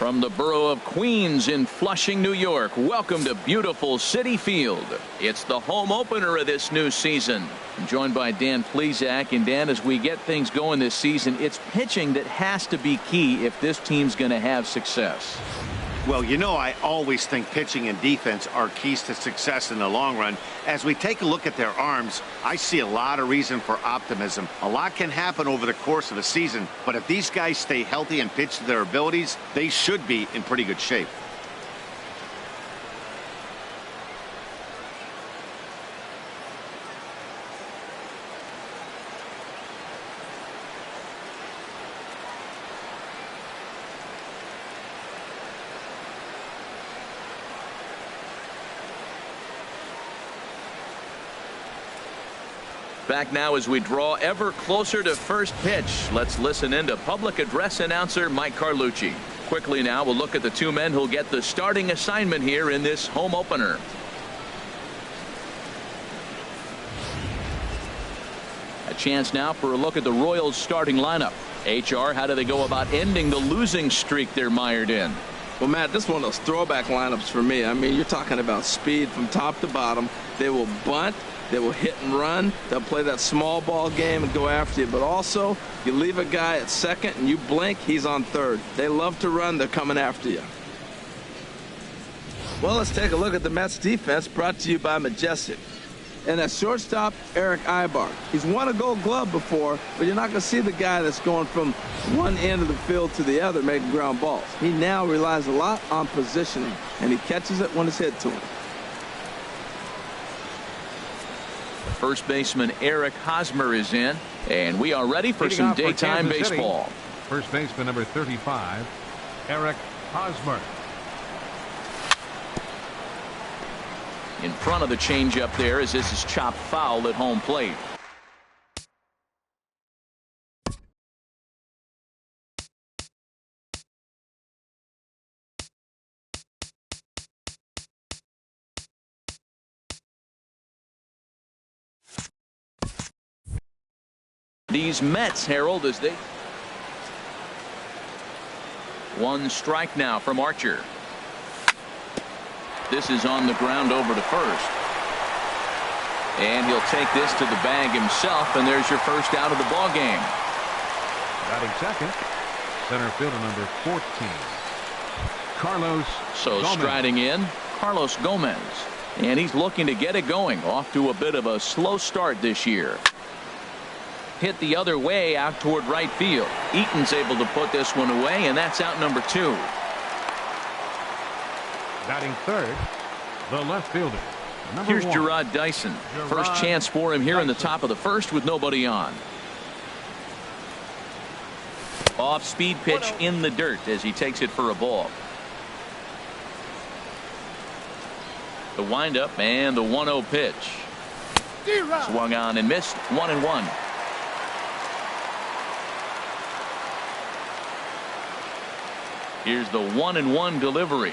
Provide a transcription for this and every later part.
From the borough of Queens in Flushing, New York, welcome to beautiful Citi Field. It's the home opener of this new season. I'm joined by Dan Plesac. And Dan, as we get things going this season, it's pitching that has to be key if this team's going to have success. Well, you know, I always think pitching and defense are keys to success in the long run. As we take a look at their arms, I see a lot of reason for optimism. A lot can happen over the course of a season, but if these guys stay healthy and pitch to their abilities, they should be in pretty good shape. Back now as we draw ever closer to first pitch. Let's listen in to public address announcer Mike Carlucci. Quickly now, we'll look at the two men who'll get the starting assignment here in this home opener. A chance now for a look at the Royals starting lineup. HR, how do they go about ending the losing streak they're mired in? Well, Matt, this is one of those throwback lineups for me. I mean, you're talking about speed from top to bottom. They will bunt. They will hit and run. They'll play that small ball game and go after you. But also, you leave a guy at second and you blink, he's on third. They love to run. They're coming after you. Well, let's take a look at the Mets defense, brought to you by Majestic. And at shortstop, Eric Ibar. He's won a Gold Glove before, but you're not going to see the guy that's going from one end of the field to the other making ground balls. He now relies a lot on positioning, and he catches it when it's hit to him. First baseman Eric Hosmer is in, and we are ready for some daytime baseball. First baseman number 35, Eric Hosmer. In front of the changeup there as this is chopped foul at home plate. These Mets, Harold, as they one strike now from Archer. This is on the ground over to first, and he'll take this to the bag himself, and there's your first out of the ball game. Batting second, center fielder number 14, Carlos Gomez. Striding in, Carlos Gomez, and he's looking to get it going. Off to a bit of a slow start this year. Hit the other way out toward right field. Eaton's able to put this one away, and that's out number 2. Batting third, the left fielder. Here's Gerard Dyson. First chance for him here in the top of the first with nobody on. Off speed pitch in the dirt as he takes it for a ball. The windup and the 1-0 pitch. Swung on and missed. 1-1. Here's the 1-1 delivery.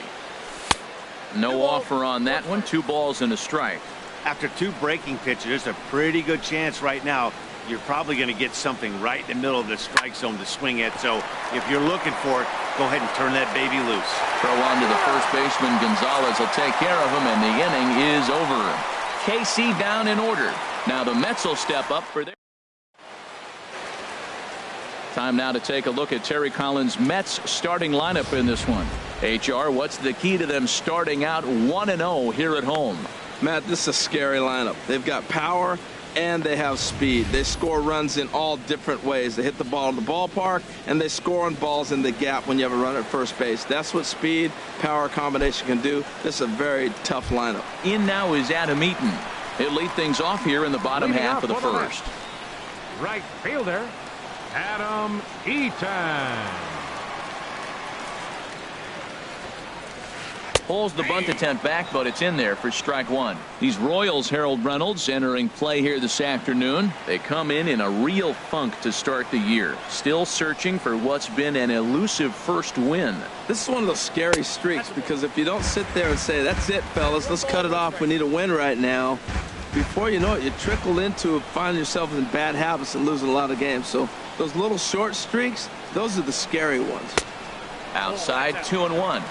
No offer on that one. 2 balls and a strike. After 2 breaking pitches, there's a pretty good chance right now you're probably going to get something right in the middle of the strike zone to swing at. So if you're looking for it, go ahead and turn that baby loose. Throw on to the first baseman. Gonzalez will take care of him, and the inning is over. KC down in order. Now the Mets will step up for their time now to take a look at Terry Collins' Mets starting lineup in this one. HR, what's the key to them starting out 1-0 here at home? Matt, this is a scary lineup. They've got power and they have speed. They score runs in all different ways. They hit the ball in the ballpark and they score on balls in the gap when you have a runner at first base. That's what speed, power combination can do. This is a very tough lineup. In now is Adam Eaton. He'll lead things off here in the bottom half of the first. Right fielder, Adam Eaton. Pulls the bunt attempt back, but it's in there for strike 1. These Royals, Harold Reynolds, entering play here this afternoon. They come in a real funk to start the year. Still searching for what's been an elusive first win. This is one of those scary streaks because if you don't sit there and say, that's it, fellas, let's cut it off, we need a win right now, before you know it, you trickle into finding yourself in bad habits and losing a lot of games. So those little short streaks, those are the scary ones. Outside 2-1.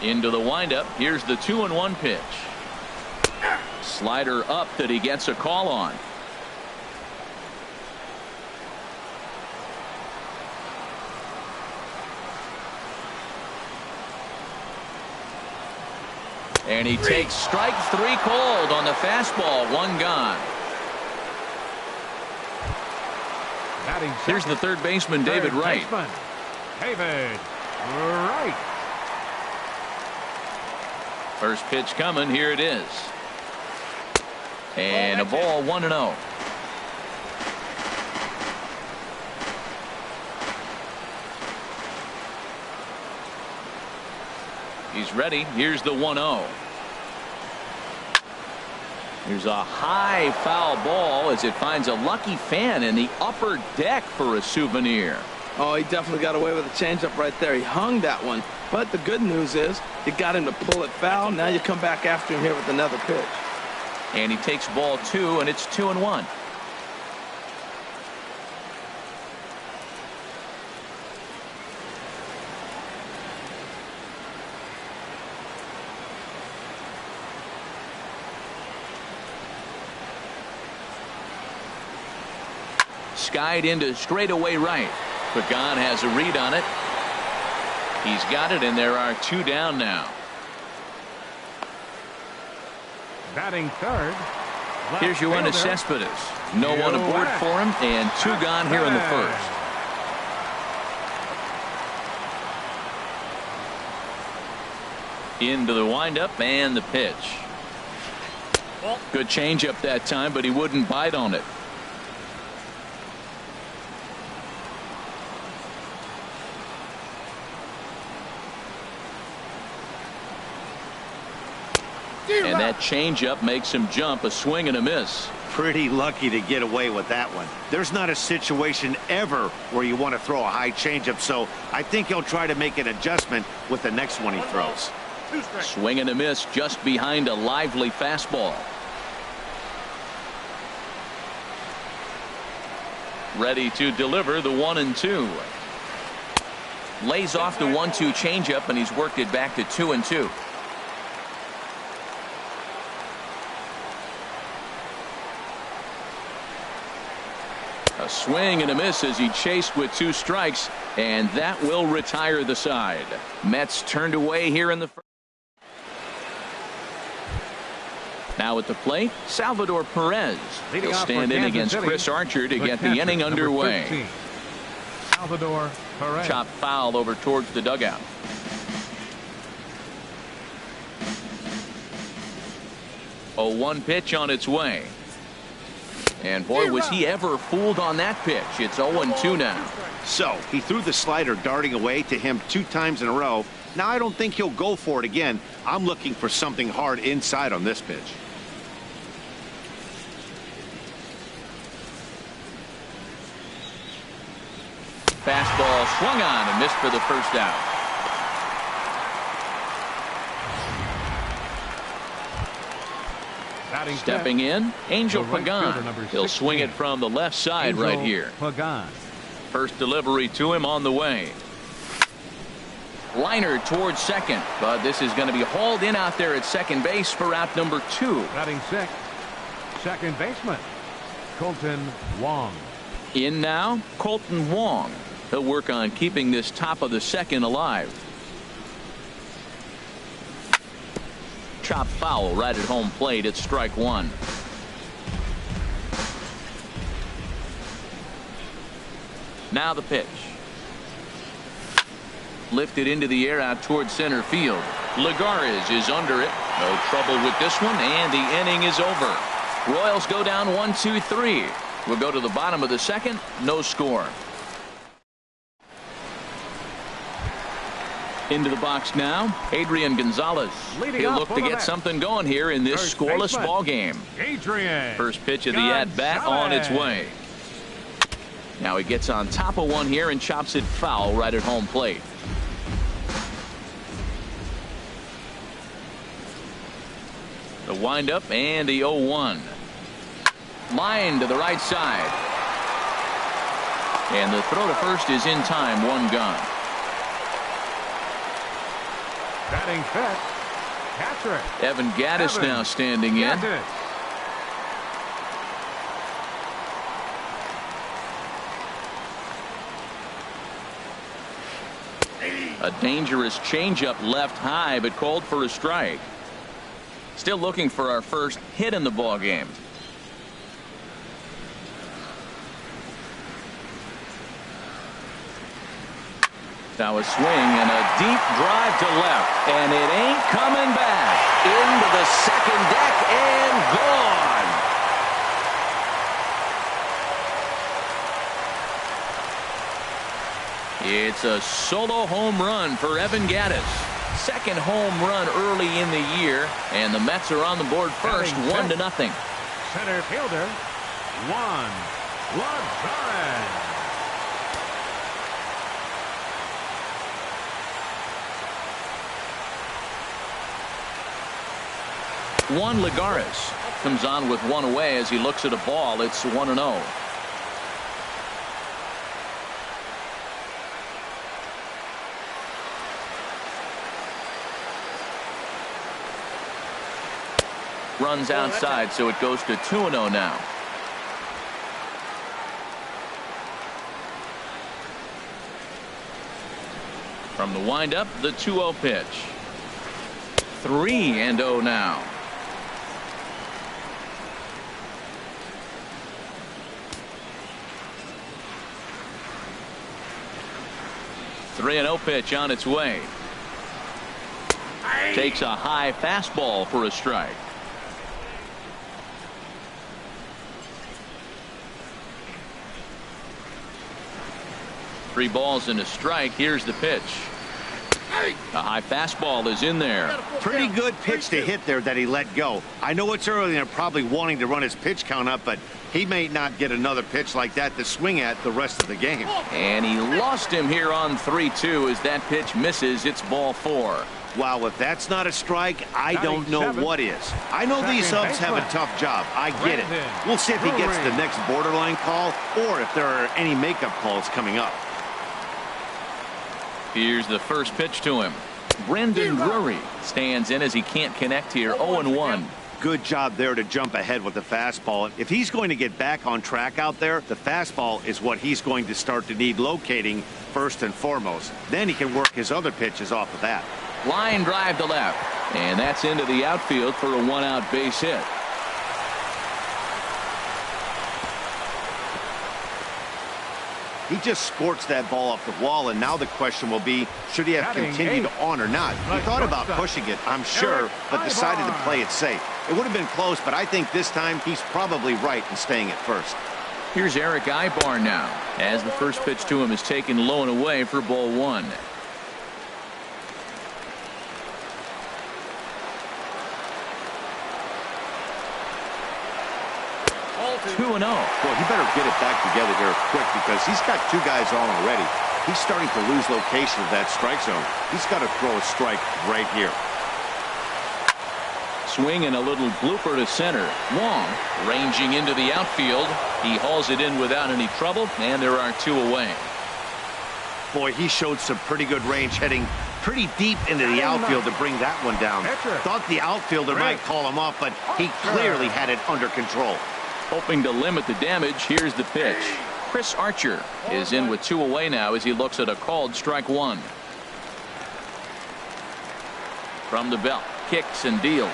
Into the windup. Here's the 2-1 pitch. Slider up that he gets a call on. And he takes strike 3 cold on the fastball. 1 gone. Here's the third baseman, David Wright. David Wright. First pitch coming. Here it is. And a ball, 1-0. He's ready. Here's the 1-0. Here's a high foul ball as it finds a lucky fan in the upper deck for a souvenir. Oh, he definitely got away with a changeup right there. He hung that one. But the good news is you got him to pull it foul. Now you come back after him here with another pitch. And he takes ball 2, and it's 2-1. Skied into straightaway right. Pagan has a read on it. He's got it, and there are 2 down now. Batting third. Here's Yoenis Cespedes. No one aboard for him, and 2 gone here in the first. Into the windup and the pitch. Good changeup that time, but he wouldn't bite on it. And that changeup makes him jump. A swing and a miss. Pretty lucky to get away with that one. There's not a situation ever where you want to throw a high changeup, so I think he'll try to make an adjustment with the next one he throws. Swing and a miss just behind a lively fastball. Ready to deliver the 1-2. Lays off the 1-2 changeup, and he's worked it back to 2-2. A swing and a miss as he chased with 2 strikes, and that will retire the side. Mets turned away here in the first. Now at the plate, Salvador Perez. He'll stand in against Chris Archer to get the inning underway. Salvador Perez. Chop foul over towards the dugout. A 1 pitch on its way. And boy, was he ever fooled on that pitch. It's 0-2 now. So he threw the slider darting away to him 2 times in a row. Now I don't think he'll go for it again. I'm looking for something hard inside on this pitch. Fastball swung on and missed for the first out. Stepping in, Angel Pagan. He'll swing it from the left side right here. Pagan. First delivery to him on the way. Liner towards second, but this is going to be hauled in out there at second base for out number 2. Batting 6th, second baseman, Colton Wong. In now, Colton Wong. He'll work on keeping this top of the second alive. Chop foul right at home plate. It's strike 1. Now the pitch. Lifted into the air out towards center field. Lagares is under it. No trouble with this one, and the inning is over. Royals go down 1-2-3. We'll go to the bottom of the second. No score. Into the box now, Adrian Gonzalez. He'll look to get something going here in this scoreless ball game. Adrian. First pitch of the at-bat on its way. Now he gets on top of one here and chops it foul right at home plate. The windup and the 0-1. Line to the right side. And the throw to first is in time. One gone. Batting fifth, catcher Evan Gattis now standing in. A dangerous changeup left high, but called for a strike. Still looking for our first hit in the ball game. Now a swing and a deep drive to left, and it ain't coming back. Into the second deck and gone. It's a solo home run for Evan Gattis. Second home run early in the year, and the Mets are on the board first, 1-0. Center fielder, Juan Lagares. Juan Lagares comes on with one away as he looks at a ball. It's 1-0. Runs outside, so it goes to 2-0 now. From the windup, the 2-0 pitch. 3-0 now. The 3-0 pitch on its way. Takes a high fastball for a strike. Three balls and a strike. Here's the pitch. A high fastball is in there. Pretty good pitch to hit there that he let go. I know it's early and they're probably wanting to run his pitch count up, but he may not get another pitch like that to swing at the rest of the game. And he lost him here on 3-2 as that pitch misses. It's ball 4. Wow, if that's not a strike, I don't know what is. I know these subs have a tough job. I get it. We'll see if he gets the next borderline call or if there are any makeup calls coming up. Here's the first pitch to him. Brendan Drury stands in as he can't connect here. 0-1. Good job there to jump ahead with the fastball. If he's going to get back on track out there, the fastball is what he's going to start to need locating first and foremost. Then he can work his other pitches off of that. Line drive to left, and that's into the outfield for a 1-out base hit. He just scorched that ball off the wall, and now the question will be, should he have continued on or not? He thought about pushing it, I'm sure, but decided to play it safe. It would have been close, but I think this time he's probably right in staying at first. Here's Eric Ibar now, as the first pitch to him is taken low and away for ball 1. 2-0. Well, he better get it back together here quick because he's got two guys on already. He's starting to lose location of that strike zone. He's got to throw a strike right here. Swing and a little blooper to center. Wong ranging into the outfield. He hauls it in without any trouble, and there are two away. Boy, he showed some pretty good range heading pretty deep into the outfield to bring that one down. Thought the outfielder might call him off, but he clearly had it under control. Hoping to limit the damage, here's the pitch. Chris Archer is in with two away now as he looks at a called strike one. From the belt, kicks and deals.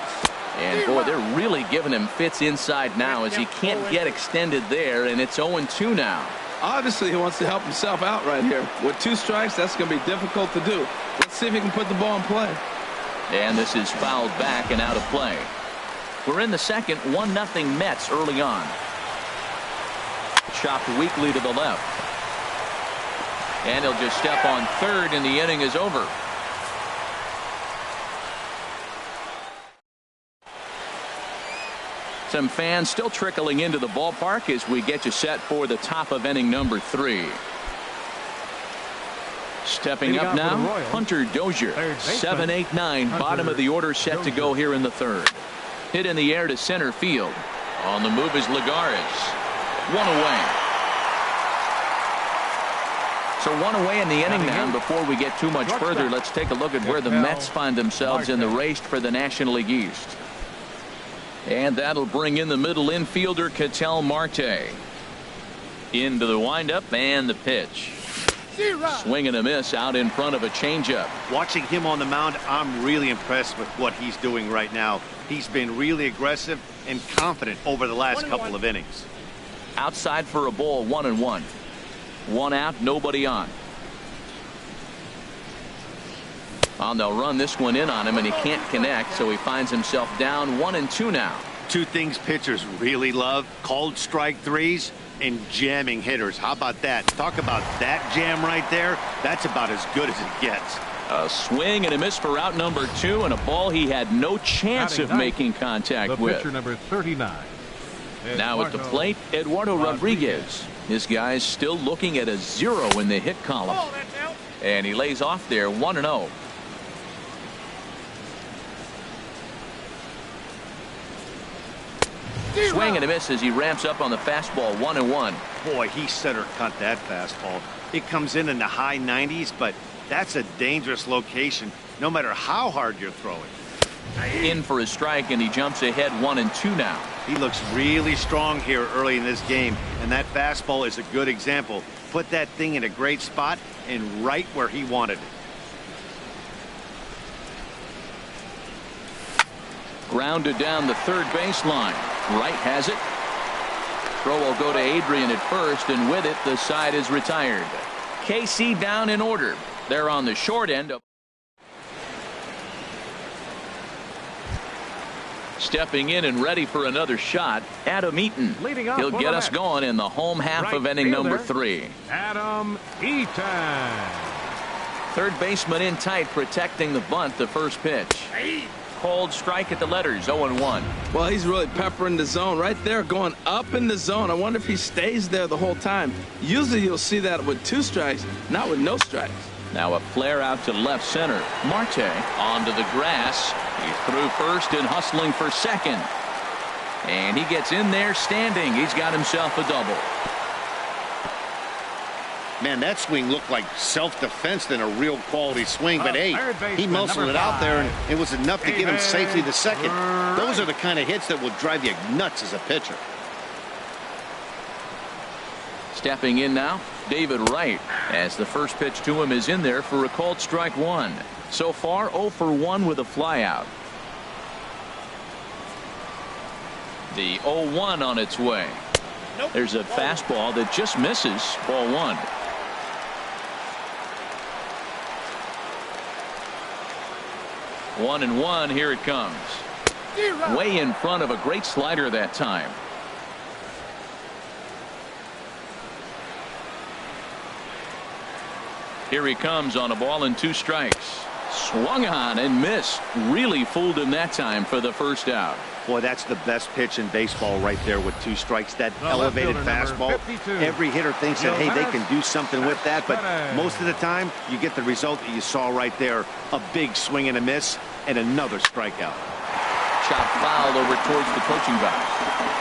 And boy, they're really giving him fits inside now as he can't get extended there, and it's 0-2 now. Obviously, he wants to help himself out right here. With two strikes, that's going to be difficult to do. Let's see if he can put the ball in play. And this is fouled back and out of play. We're in the second, 1-0 Mets early on. Chopped weakly to the left. And he'll just step on third, and the inning is over. Some fans still trickling into the ballpark as we get you set for the top of inning number 3. Stepping up now, Hunter Dozier, 7-8-9, bottom of the order, set to go here in the third. Hit in the air to center field. On the move is Lagares. One away. So one away in the inning now. Before we get too much further, let's take a look at where the Mets find themselves in the race for the National League East. And that'll bring in the middle infielder, Ketel Marte. Into the windup and the pitch. Swing and a miss out in front of a changeup. Watching him on the mound, I'm really impressed with what he's doing right now. He's been really aggressive and confident over the last couple of innings. Outside for a ball, 1-1. One out, nobody on. Well, they'll run this one in on him, and he can't connect, so he finds himself down 1-2 now. Two things pitchers really love: called strike threes and jamming hitters. How about that? Talk about that jam right there. That's about as good as it gets. A swing and a miss for out number 2, and a ball he had no chance of making contact with. Pitcher number 39. Now at the plate, Eduardo Rodriguez. His guy's still looking at a 0 in the hit column. And he lays off there, 1-0. Swing and a miss as he ramps up on the fastball, 1-1. Boy, he center cut that fastball. It comes in the high 90s, but that's a dangerous location no matter how hard you're throwing. In for a strike, and he jumps ahead 1-2 now. He looks really strong here early in this game, and that fastball is a good example. Put that thing in a great spot and right where he wanted it. Grounded down the third baseline. Wright has it. Throw will go to Adrian at first, and with it, the side is retired. KC down in order. They're on the short end of. Stepping in and ready for another shot, Adam Eaton. He'll get us going in the home half of inning number 3. Adam Eaton. Third baseman in tight, protecting the bunt, the first pitch. Cold strike at the letters, 0-1. Well, he's really peppering the zone right there, going up in the zone. I wonder if he stays there the whole time. Usually you'll see that with 2 strikes, not with no strikes. Now a flare out to left center. Marte onto the grass. He's through first and hustling for second. And he gets in there standing. He's got himself a double. Man, that swing looked like self-defense than a real quality swing. But hey, he muscled it out there, and it was enough to get him safely to second. Those are the kind of hits that will drive you nuts as a pitcher. Stepping in now, David Wright, as the first pitch to him is in there for a called strike 1. So far 0 for 1 with a flyout. The 0-1 on its way. There's a fastball that just misses, ball 1. One and one, here it comes. Way in front of a great slider that time. Here he comes on a ball and 2 strikes. Swung on and missed. Really fooled him that time for the first out. Boy, that's the best pitch in baseball right there with 2 strikes. That elevated fastball. Every hitter thinks that, hey, they can do something with that. But most of the time, you get the result that you saw right there. A big swing and a miss and another strikeout. Shot fouled over towards the coaching box.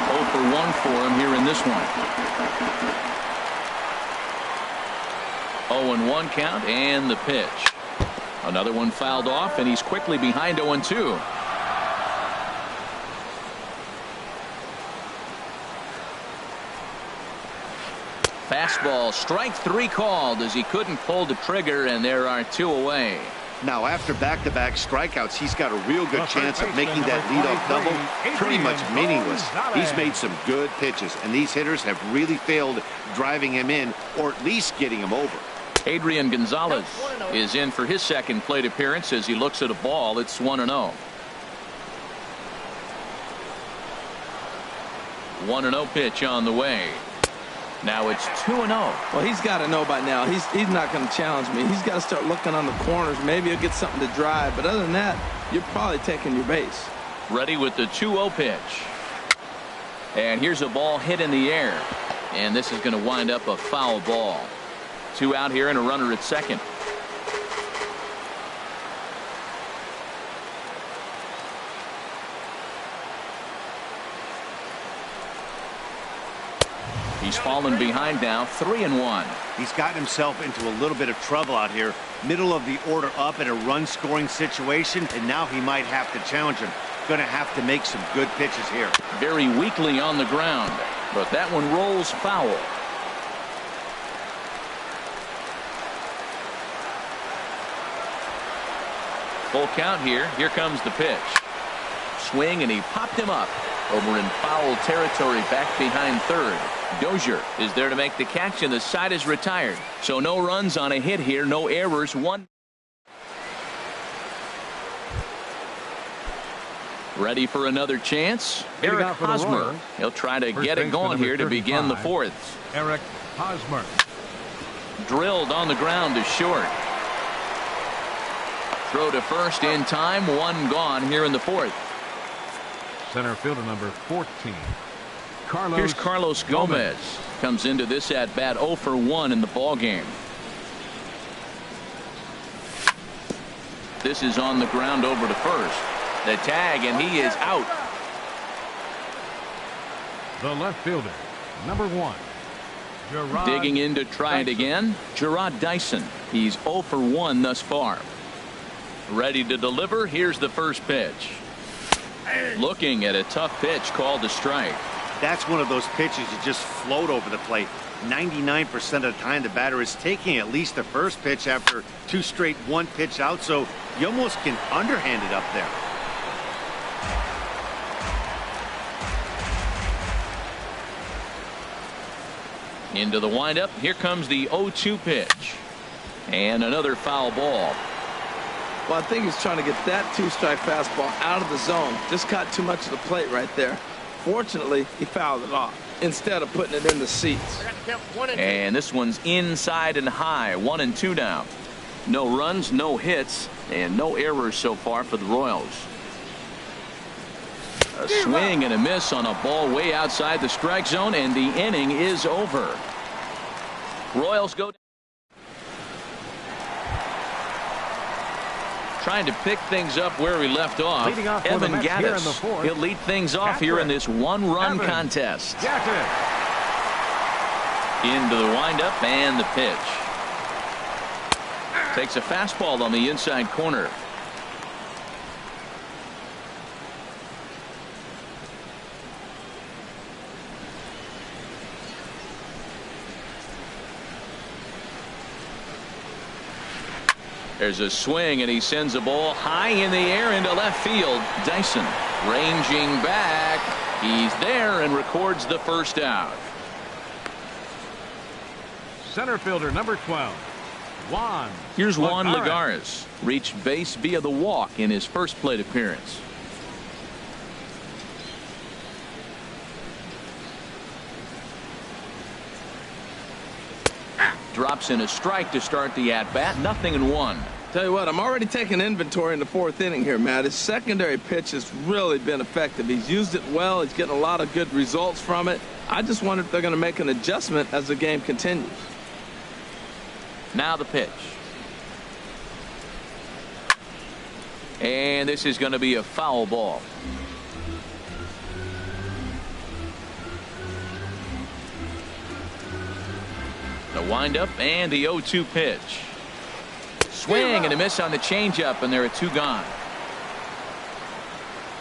0 for 1 for him here in this one. 0-1 count and the pitch. Another one fouled off, and he's quickly behind 0-2. Fastball, strike 3 called as he couldn't pull the trigger, and there are 2 away. Now, after back-to-back strikeouts, he's got a real good chance of making that leadoff double pretty much meaningless. He's made some good pitches, and these hitters have really failed driving him in or at least getting him over. Adrian Gonzalez is in for his second plate appearance as he looks at a ball. It's 1-0. 1-0 pitch on the way. Now it's 2-0. Well, he's got to know by now. He's not going to challenge me. He's got to start looking on the corners. Maybe he'll get something to drive. But other than that, you're probably taking your base. Ready with the 2-0 pitch. And here's a ball hit in the air. And this is going to wind up a foul ball. 2 out here and a runner at second. He's fallen behind now, 3-1. He's gotten himself into a little bit of trouble out here. Middle of the order up in a run-scoring situation, and now he might have to challenge him. Going to have to make some good pitches here. Very weakly on the ground, but that one rolls foul. Full count here. Here comes the pitch. Swing, and he popped him up. Over in foul territory, back behind third. Dozier is there to make the catch, and the side is retired. So no runs on a hit here, no errors. One. Ready for another chance. Eric Hosmer. He'll try to get it going here to begin the fourth. Eric Hosmer. Drilled on the ground to short. Throw to first in time. One gone here in the fourth. Center fielder number 14. Here's Carlos Gomez. Comes into this at bat 0 for 1 in the ball game. This is on the ground over to first. The tag, and he is out. The left fielder, number 1. Gerard Digging in to try Dyson. it again. Gerard Dyson. He's 0 for 1 thus far. Ready to deliver. Here's the first pitch. Looking at a tough pitch called a strike. That's one of those pitches you just float over the plate. 99% of the time the batter is taking at least the first pitch after 2 straight 1-pitch out, so you almost can underhand it up there. Into the windup. Here comes the 0-2 pitch. And another foul ball. Well, I think he's trying to get that 2-strike fastball out of the zone. Just caught too much of the plate right there. Fortunately, he fouled it off instead of putting it in the seats. And this one's inside and high. 1-2 now. No runs, no hits, and no errors so far for the Royals. A swing and a miss on a ball way outside the strike zone, and the inning is over. Royals go. Trying to pick things up where we left off. Off Evan Gattis. He'll lead things off here in this one-run contest. Into the windup and the pitch. Takes a fastball on the inside corner. There's a swing, and he sends a ball high in the air into left field. Dyson ranging back. He's there and records the first out. Center fielder number 12. Juan. Here's Juan Lagares. Reached base via the walk in his first plate appearance. Drops in a strike to start the at-bat. 0-1. Tell you what, I'm already taking inventory in the fourth inning here, Matt. His secondary pitch has really been effective. He's used it well. He's getting a lot of good results from it. I just wonder if they're going to make an adjustment as the game continues. Now the pitch. And this is going to be a foul ball. The windup and the 0-2 pitch. Swing and a miss on the changeup, and there are 2 gone.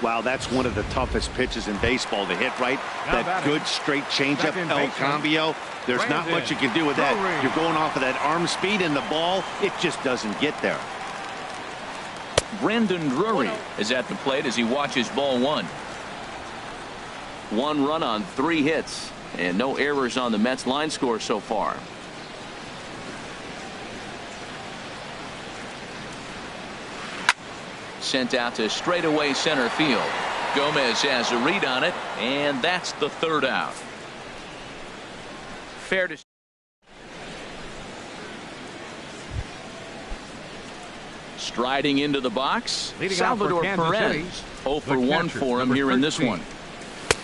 Wow, that's one of the toughest pitches in baseball to hit, right? That good straight changeup, El Cambio. There's not much you can do with that. You're going off of that arm speed, and the ball, it just doesn't get there. Brandon Drury is at the plate as he watches ball 1. 1 run on 3 hits, and no errors on the Mets line score so far. Sent out to straightaway center field. Gomez has a read on it, and that's the 3rd out. Fair to striding into the box. Salvador Perez. 0 for 1 for him here in this one.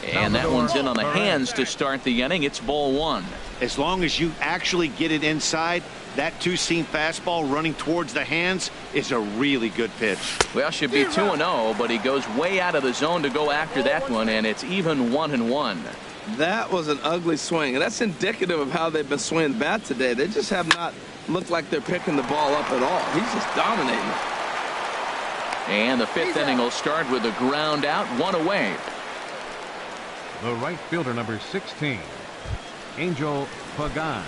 And that one's in on the hands to start the inning. It's ball 1. As long as you actually get it inside, that 2-seam fastball running towards the hands is a really good pitch. Well, should be 2-0, but he goes way out of the zone to go after that one, and it's even 1-1. That was an ugly swing, and that's indicative of how they've been swinging the bat today. They just have not looked like they're picking the ball up at all. He's just dominating it. And the fifth inning will start with a ground out, one away. The right fielder, number 16, Angel Pagan.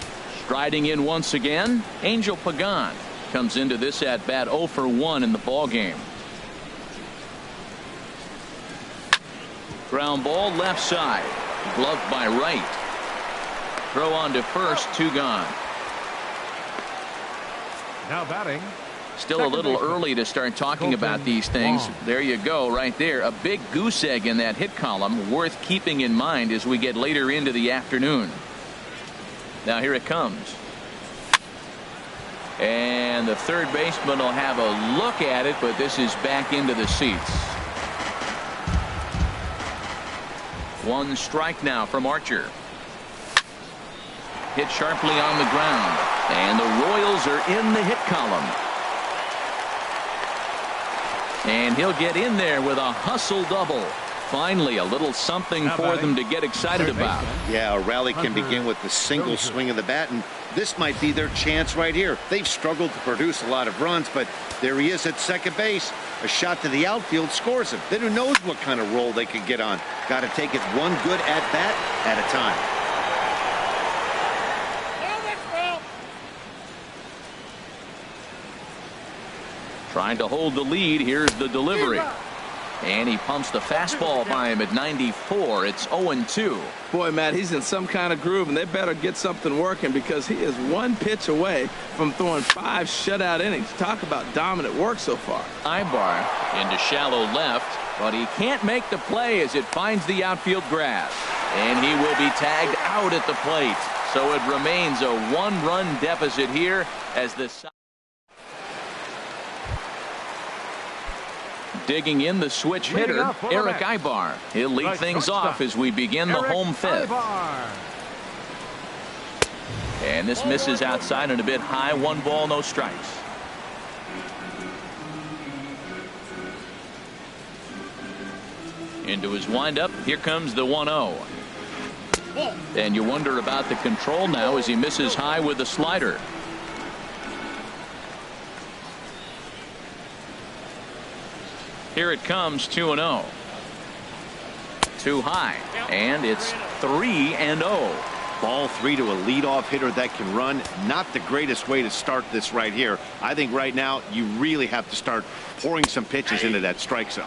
Striding in once again, Angel Pagan comes into this at bat 0 for 1 in the ball game. Ground ball left side. Gloved by right. Throw on to first, 2 gone. Now batting. Still a little early to start talking about these things. There you go, right there. A big goose egg in that hit column, worth keeping in mind as we get later into the afternoon. Now here it comes. And the third baseman will have a look at it, but this is back into the seats. 1 strike now from Archer. Hit sharply on the ground. And the Royals are in the hit column. And he'll get in there with a hustle double. Finally, a little something for them to get excited about. Yeah, a rally can begin with the single swing of the bat, and this might be their chance right here. They've struggled to produce a lot of runs, but there he is at second base. A shot to the outfield scores him. Then who knows what kind of roll they could get on. Got to take it one good at-bat at a time. Trying to hold the lead. Here's the delivery. And he pumps the fastball by him at 94. It's 0-2. Boy, Matt, he's in some kind of groove, and they better get something working because he is 1 pitch away from throwing 5 shutout innings. Talk about dominant work so far. Ibar into shallow left, but he can't make the play as it finds the outfield grass. And he will be tagged out at the plate. So it remains a 1-run deficit here as the digging in the switch hitter, Eric Ibar. He'll lead things off as we begin the home fifth. And this misses outside and a bit high. 1 ball, no strikes. Into his windup. Here comes the 1-0. And you wonder about the control now as he misses high with the slider. Here it comes, 2-0. Too high, and it's 3-0. Ball 3 to a leadoff hitter that can run. Not the greatest way to start this right here. I think right now you really have to start pouring some pitches into that strike zone.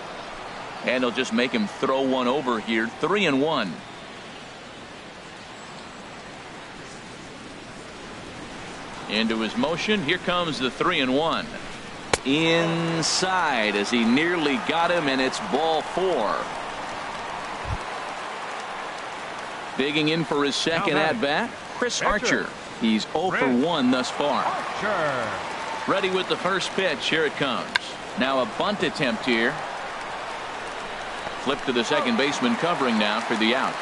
And they'll just make him throw one over here. 3-1. Into his motion. Here comes the 3-1. Inside as he nearly got him, and it's ball 4. Digging in for his second at bat, Chris Archer. He's 0 for 1 thus far. Ready with the first pitch. Here it comes. Now a bunt attempt here. Flip to the second baseman covering now for the out.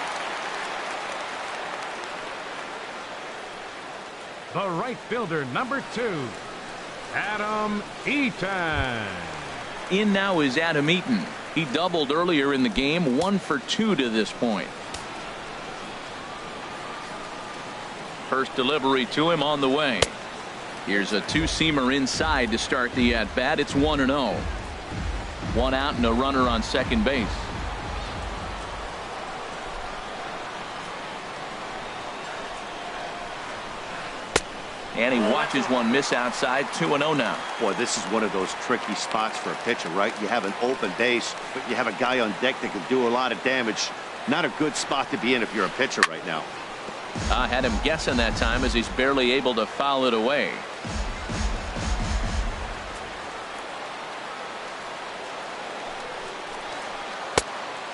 The right fielder, number 2, Adam Eaton. In now is Adam Eaton. He doubled earlier in the game, 1 for 2 to this point. First delivery to him on the way. Here's a 2-seamer inside to start the at bat. It's 1-0. 1 out and a runner on second base. And he watches one miss outside. 2-0 now. Boy, this is one of those tricky spots for a pitcher, right? You have an open base, but you have a guy on deck that can do a lot of damage. Not a good spot to be in if you're a pitcher right now. I had him guessing that time as he's barely able to foul it away.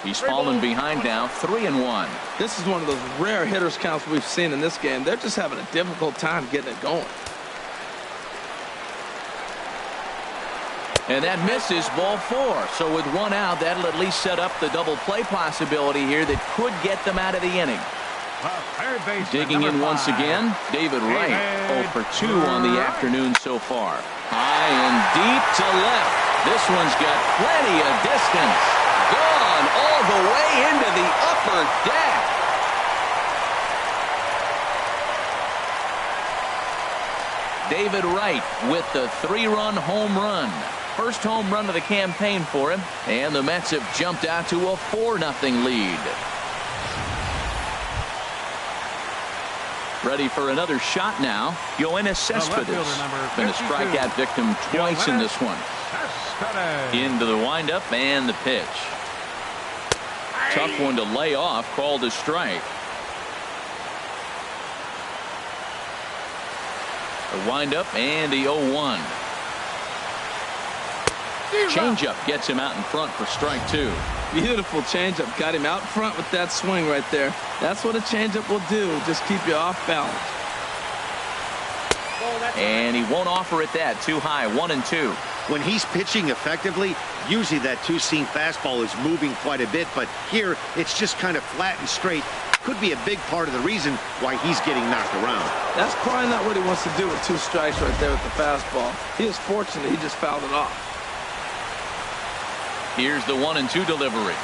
He's fallen behind now. 3-1. This is one of those rare hitters counts we've seen in this game. They're just having a difficult time getting it going. And that misses, ball 4. So with 1 out, that'll at least set up the double play possibility here that could get them out of the inning. Digging in once again, David Wright. 0 for 2 on the afternoon so far. High and deep to left. This one's got plenty of distance. Gone all the way into the upper deck. David Wright with the 3-run home run. First home run of the campaign for him, and the Mets have jumped out to a 4-0 lead. Ready for another shot now. Yoenis Cespedes. Been a strikeout victim twice in this one. Into the windup and the pitch. Tough one to lay off, called a strike. The windup and the 0-1. Changeup gets him out in front for strike 2. Beautiful changeup. Got him out front with that swing right there. That's what a changeup will do. Just keep you off balance. And he won't offer it that. Too high. 1-2. When he's pitching effectively, usually that two-seam fastball is moving quite a bit, but here it's just kind of flat and straight. Could be a big part of the reason why he's getting knocked around. That's probably not what he wants to do with 2 strikes right there with the fastball. He is fortunate he just fouled it off. Here's the 1-2 delivery.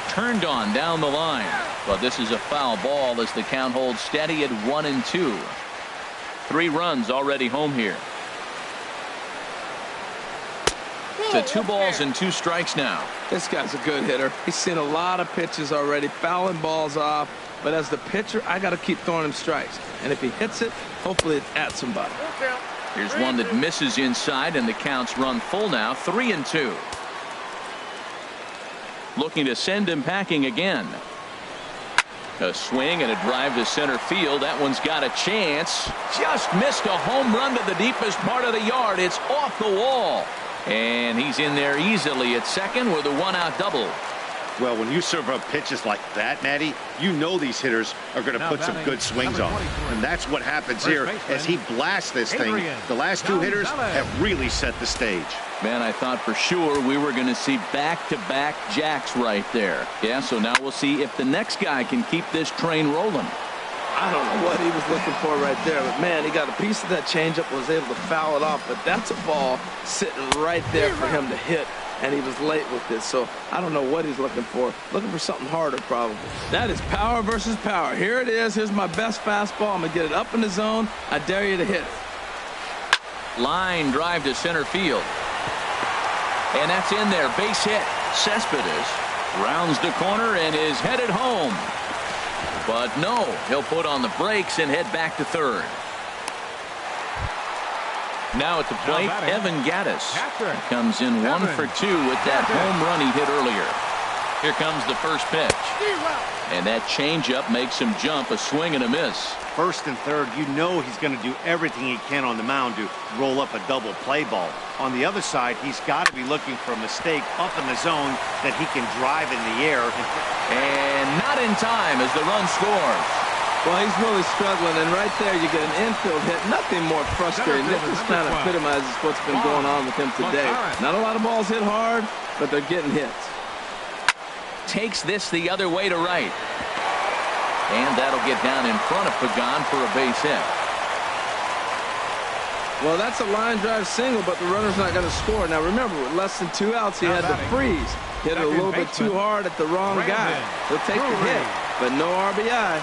Turned on down the line, but this is a foul ball as the count holds steady at 1-2. 3 runs already home here. To 2 balls and 2 strikes now. This guy's a good hitter. He's seen a lot of pitches already, fouling balls off. But as the pitcher, I got to keep throwing him strikes. And if he hits it, hopefully it's at somebody. Here's one that misses inside, and the counts run full now. 3-2. Looking to send him packing again. A swing and a drive to center field. That one's got a chance. Just missed a home run to the deepest part of the yard. It's off the wall. And he's in there easily at second with a 1-out double. Well, when you serve up pitches like that, Matty, you know these hitters are going to put some good swings on. And that's what happens here as he blasts this thing. The last 2 hitters have really set the stage. Man, I thought for sure we were going to see back-to-back jacks right there. Yeah, so now we'll see if the next guy can keep this train rolling. I don't know what he was looking for right there, but man, he got a piece of that changeup, was able to foul it off, but that's a ball sitting right there for him to hit, and he was late with this, so I don't know what he's looking for something harder probably. That is power versus power. Here it is. Here's my best fastball. I'm gonna get it up in the zone. I dare you to hit it. Line drive to center field, and that's in there. Base hit. Cespedes rounds the corner and is headed home. But no, he'll put on the brakes and head back to third. Now at the plate, Evan Gattis comes in 1 for 2 with that home run he hit earlier. Here comes the first pitch. And that changeup makes him jump, a swing and a miss. First and third, you know he's going to do everything he can on the mound to roll up a double play ball. On the other side, he's got to be looking for a mistake up in the zone that he can drive in the air. And not in time as the run scores. Well, he's really struggling, and right there you get an infield hit. Nothing more frustrating. This just kind of epitomizes what's been going on with him today. Not a lot of balls hit hard, but they're getting hits. Takes this the other way to right. And that'll get down in front of Pagan for a base hit. Well, that's a line drive single, but the runner's not going to score. Now, remember, with less than 2 outs, he had to freeze. Hit it a little bit too hard at the wrong guy. He'll take the hit, but no RBI.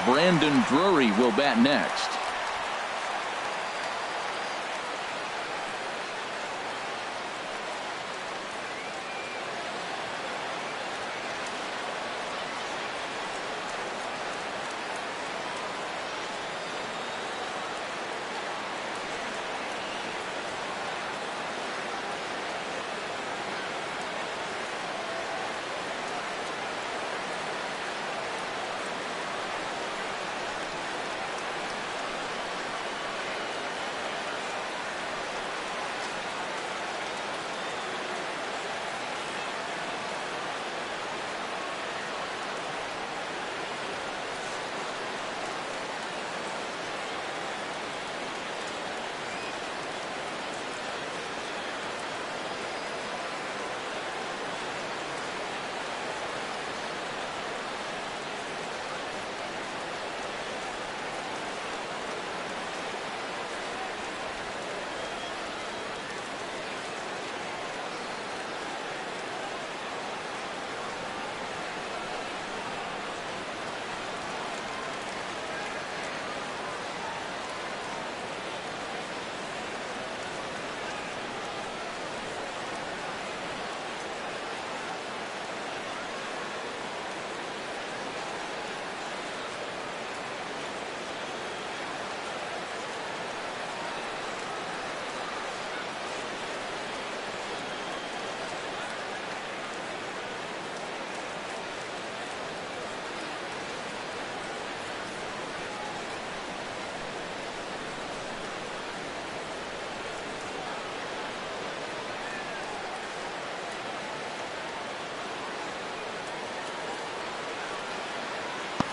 Brandon Drury will bat next.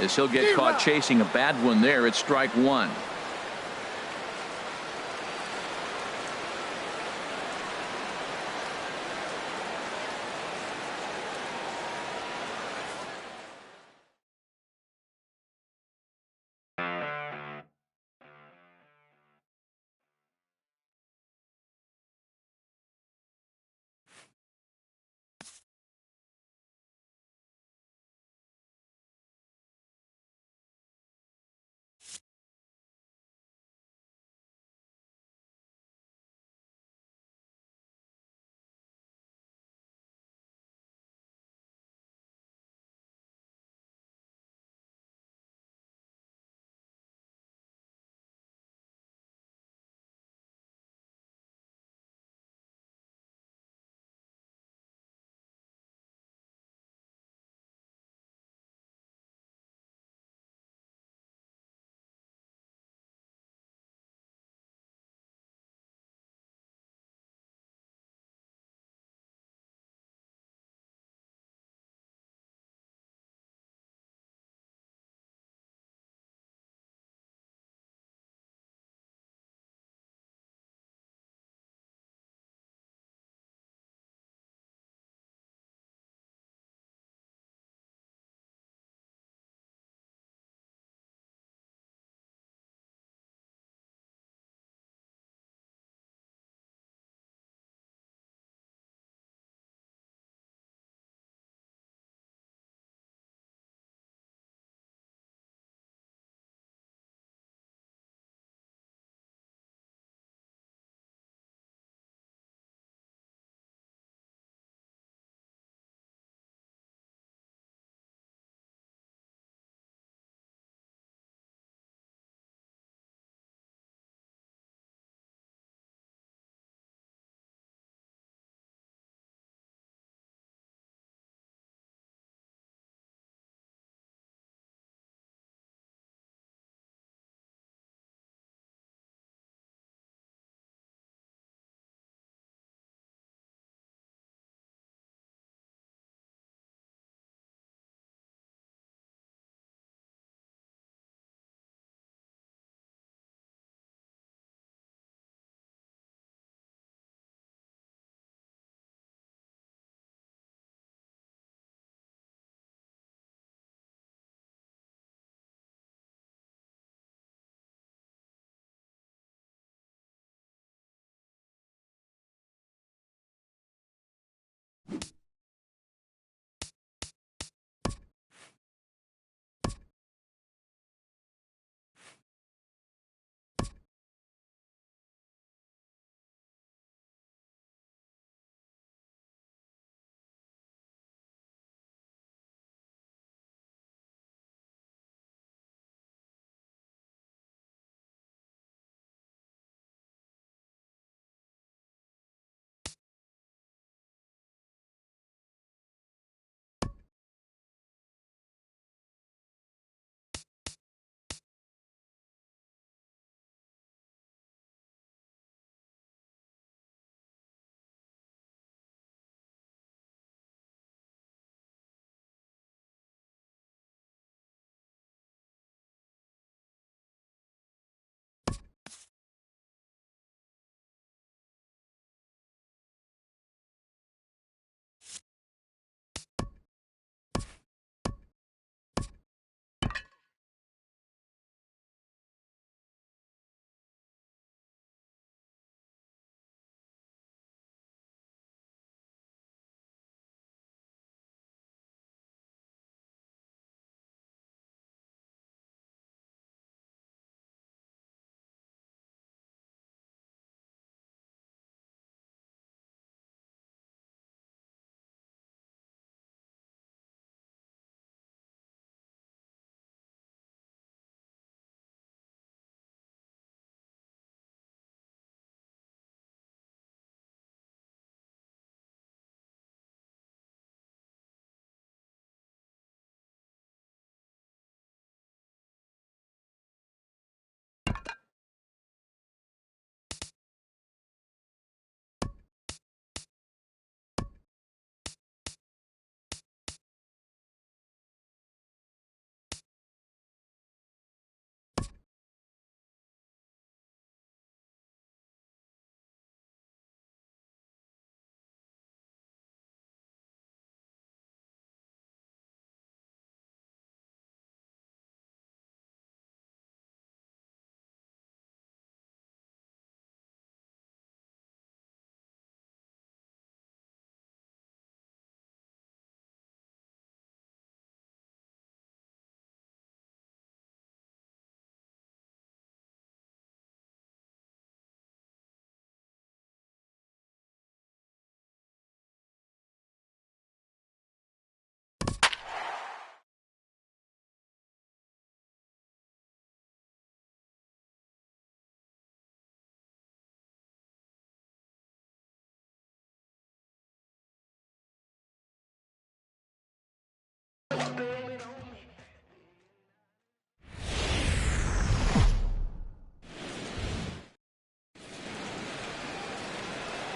as he'll get caught chasing a bad one there. It's strike one.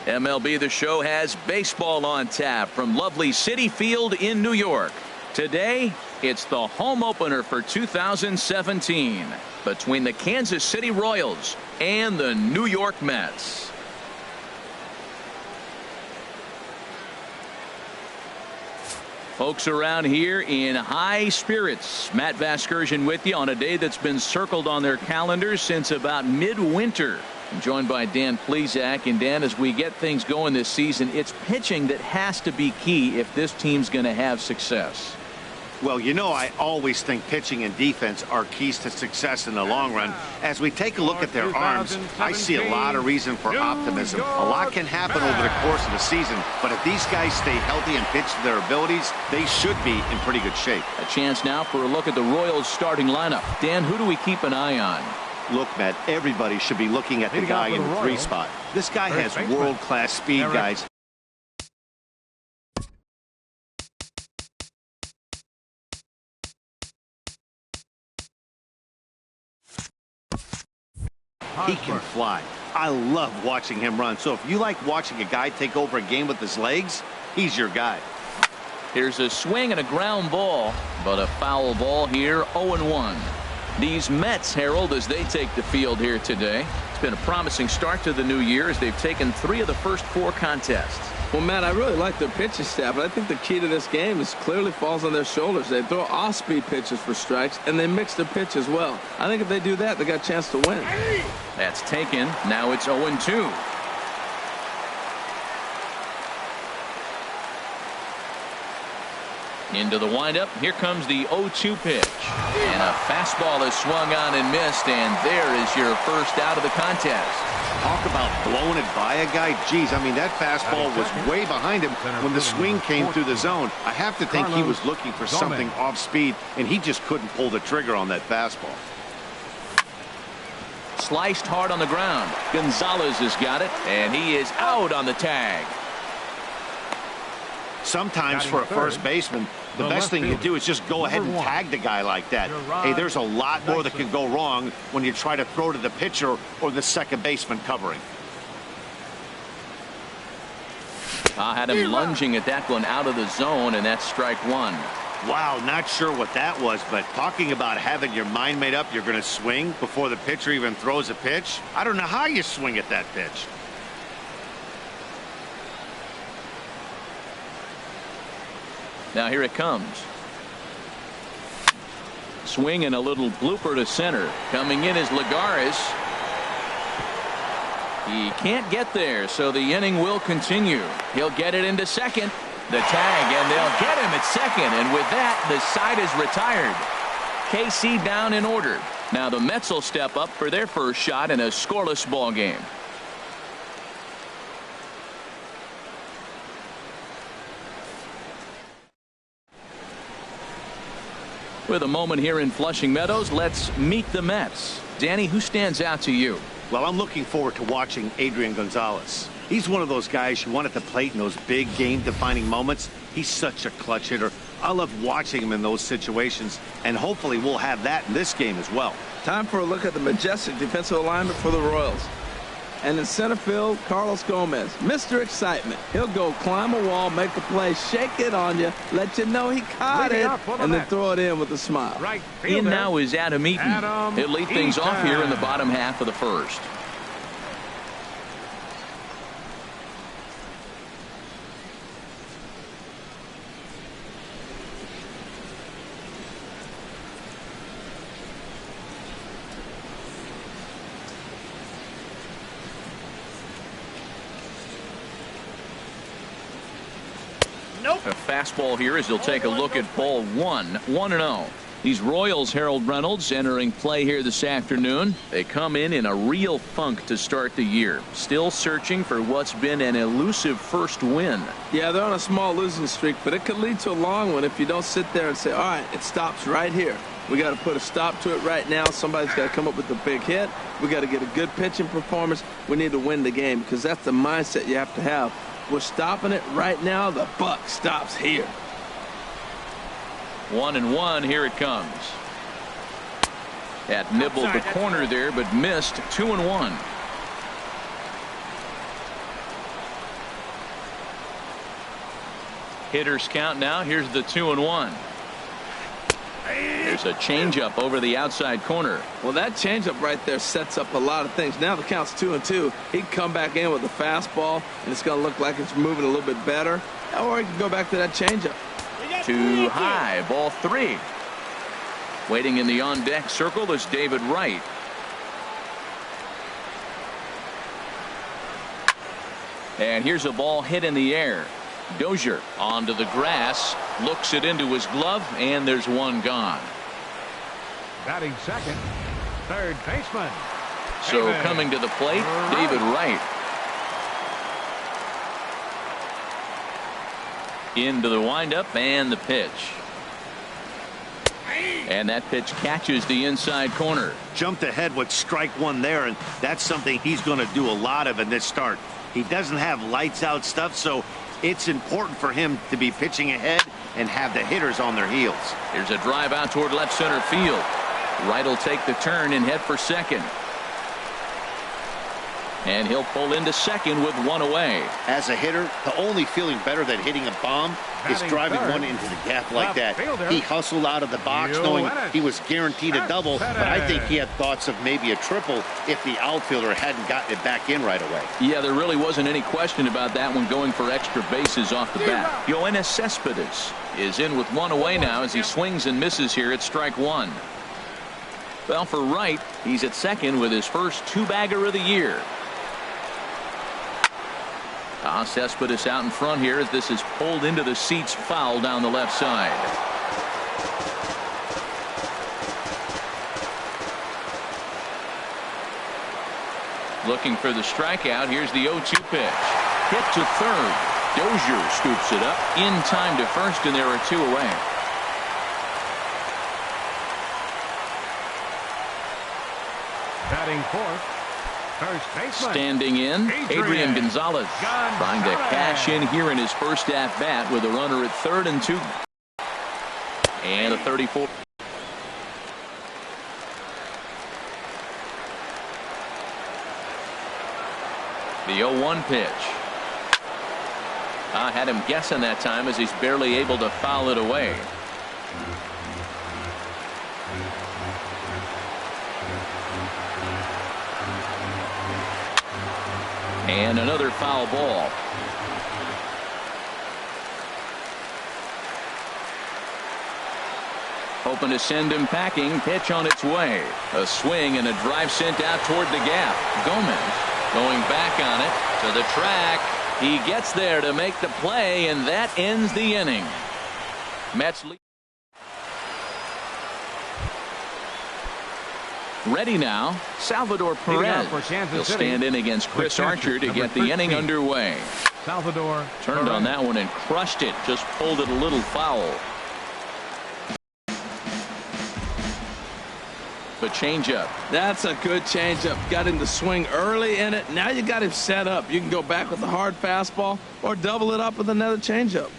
MLB The Show has baseball on tap from lovely Citi Field in New York. Today, it's the home opener for 2017 between the Kansas City Royals and the New York Mets. Folks around here in high spirits. Matt Vasgersian with you on a day that's been circled on their calendars since about midwinter. I'm joined by Dan Plesac. And Dan, as we get things going this season, it's pitching that has to be key if this team's going to have success. Well, you know, I always think pitching and defense are keys to success in the long run. As we take a look at their arms, I see a lot of reason for optimism. A lot can happen over the course of the season, but if these guys stay healthy and pitch to their abilities, they should be in pretty good shape. A chance now for a look at the Royals starting lineup. Dan, who do we keep an eye on? Look, Matt, everybody should be looking at the guy in the 3 spot. This guy has world-class speed, guys. He can fly. I love watching him run. So if you like watching a guy take over a game with his legs, he's your guy. Here's a swing and a ground ball, but a foul ball here, 0-1. These Mets, Harold, as they take the field here today. It's been a promising start to the new year as they've taken 3 of the first 4 contests. Well, Matt, I really like their pitching staff, but I think the key to this game is clearly falls on their shoulders. They throw off-speed pitches for strikes, and they mix their pitch as well. I think if they do that, they got a chance to win. That's taken. Now it's 0-2. Into the windup. Here comes the 0-2 pitch. And a fastball is swung on and missed, and there is your first out of the contest. Talk about blowing it by a guy. Geez, I mean, that fastball was way behind him when the swing came through the zone. I have to think he was looking for something off speed, and he just couldn't pull the trigger on that fastball. Sliced hard on the ground. Gonzalez has got it, and he is out on the tag. Sometimes for a first baseman, the best thing you do is just go ahead and tag the guy like that. Hey, there's a lot more that can go wrong when you try to throw to the pitcher or the second baseman covering. I had him lunging at that one out of the zone, and that's strike 1. Wow, not sure what that was, but talking about having your mind made up, you're going to swing before the pitcher even throws a pitch. I don't know how you swing at that pitch. Now here it comes. Swing and a little blooper to center. Coming in is Lagares. He can't get there, so the inning will continue. He'll get it into second. The tag, and they'll get him at second. And with that, the side is retired. KC down in order. Now the Mets will step up for their first shot in a scoreless ball game. With a moment here in Flushing Meadows, let's meet the Mets. Danny, who stands out to you? Well, I'm looking forward to watching Adrian Gonzalez. He's one of those guys you want at the plate in those big game-defining moments. He's such a clutch hitter. I love watching him in those situations, and hopefully we'll have that in this game as well. Time for a look at the majestic defensive alignment for the Royals. And in center field, Carlos Gomez, Mr. Excitement. He'll go climb a wall, make a play, shake it on you, let you know he caught it, and then throw it in with a smile. In now is Adam Eaton. He'll lead things off here in the bottom half of the first. A fastball here as he'll take a look at ball 1. 1-0. These Royals, Harold Reynolds, entering play here this afternoon. They come in a real funk to start the year. Still searching for what's been an elusive first win. Yeah, they're on a small losing streak, but it could lead to a long one if you don't sit there and say, all right, it stops right here. We got to put a stop to it right now. Somebody's got to come up with a big hit. We got to get a good pitching performance. We need to win the game because that's the mindset you have to have. We're stopping it right now. The buck stops here. 1-1. Here it comes. That nibbled the corner there, but missed. 2-1. Hitters count now. Here's the 2-1. There's a changeup over the outside corner. Well, that changeup right there sets up a lot of things. Now the count's 2-2. He can come back in with a fastball, and it's going to look like it's moving a little bit better. Or he can go back to that changeup. Too high, ball 3. Waiting in the on-deck circle is David Wright. And here's a ball hit in the air. Dozier onto the grass, looks it into his glove, and there's one gone. Batting second, third baseman. So coming to the plate, David Wright. Into the windup and the pitch. And that pitch catches the inside corner. Jumped ahead with strike one there, and that's something he's going to do a lot of in this start. He doesn't have lights out stuff, so it's important for him to be pitching ahead and have the hitters on their heels. Here's a drive out toward left center field. Wright will take the turn and head for second. And he'll pull into second with one away. As a hitter, the only feeling better than hitting a bomb is driving one into the gap like that. He hustled out of the box knowing he was guaranteed a double, but I think he had thoughts of maybe a triple if the outfielder hadn't gotten it back in right away. Yeah, there really wasn't any question about that one, going for extra bases off the bat. Yoenis Cespedes is in with one away now as he swings and misses here at strike one. Well, for Wright, he's at second with his first two-bagger of the year. Cespedes out in front here as this is pulled into the seats, foul down the left side. Looking for the strikeout. Here's the 0-2 pitch. Hit to third. Dozier scoops it up in time to first, and there are two away. Batting fourth, first baseman. Standing in, Adrian Gonzalez trying to cash in here in his first at bat with a runner at third and two. And a 34. The 0-1 pitch. I had him guessing that time as he's barely able to foul it away. And another foul ball. Hoping to send him packing. Pitch on its way. A swing and a drive sent out toward the gap. Gomez going back on it to the track. He gets there to make the play, and that ends the inning. Mets lead. Ready now, Salvador Perez. He'll stand in against Chris Archer to get the inning underway. Salvador turned on that one and crushed it. Just pulled it a little foul. The changeup. That's a good changeup. Got him to swing early in it. Now you got him set up. You can go back with a hard fastball or double it up with another changeup.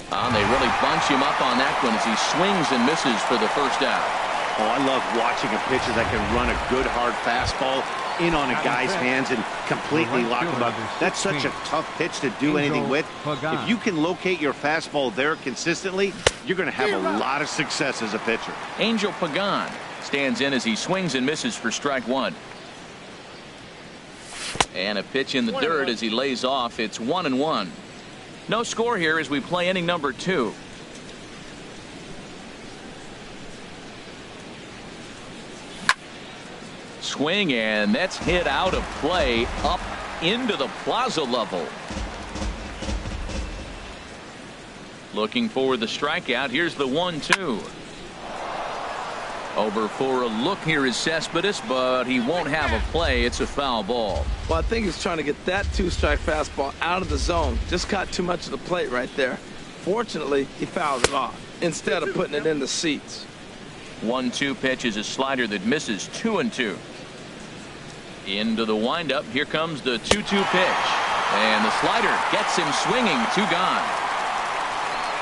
They really bunch him up on that one as he swings and misses for the first out. Oh, I love watching a pitcher that can run a good hard fastball in on a guy's hands and completely lock him up. That's such a tough pitch to do anything with. If you can locate your fastball there consistently, you're going to have a lot of success as a pitcher. Angel Pagan stands in as he swings and misses for strike one. And a pitch in the dirt as he lays off. It's 1-1. No score here as we play inning number 2. Swing, and that's hit out of play up into the plaza level. Looking for the strikeout. Here's the 1-2. Over for a look here is Cespedes, but he won't have a play. It's a foul ball. Well, I think he's trying to get that 2-strike fastball out of the zone. Just caught too much of the plate right there. Fortunately, he fouled it off instead of putting it in the seats. 1-2 pitch is a slider that misses. 2-2. Into the windup. Here comes the 2-2 pitch. And the slider gets him swinging. 2 gone.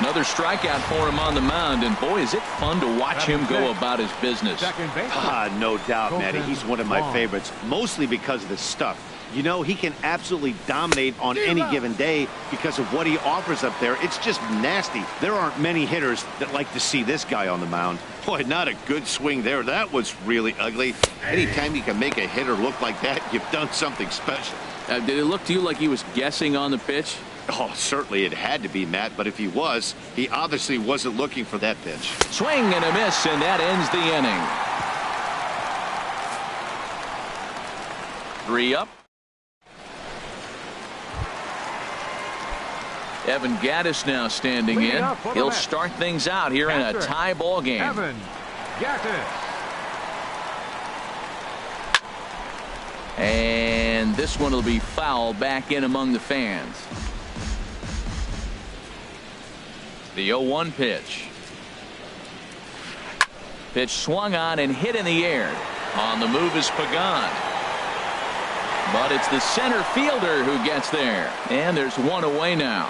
Another strikeout for him on the mound. And boy, is it fun to watch him go about his business. No doubt, Matty. He's one of my favorites, mostly because of the stuff. You know, he can absolutely dominate on any given day because of what he offers up there. It's just nasty. There aren't many hitters that like to see this guy on the mound. Boy, not a good swing there. That was really ugly. Anytime you can make a hitter look like that, you've done something special. Did it look to you like he was guessing on the pitch? Oh, certainly it had to be, Matt, but if he was, he obviously wasn't looking for that pitch. Swing and a miss, and that ends the inning. 3 up. Evan Gattis now standing in. He'll start things out here in a tie ball game. Evan Gattis. And this one will be foul back in among the fans. The 0-1 pitch. Pitch swung on and hit in the air. On the move is Pagan. But it's the center fielder who gets there. And there's one away now.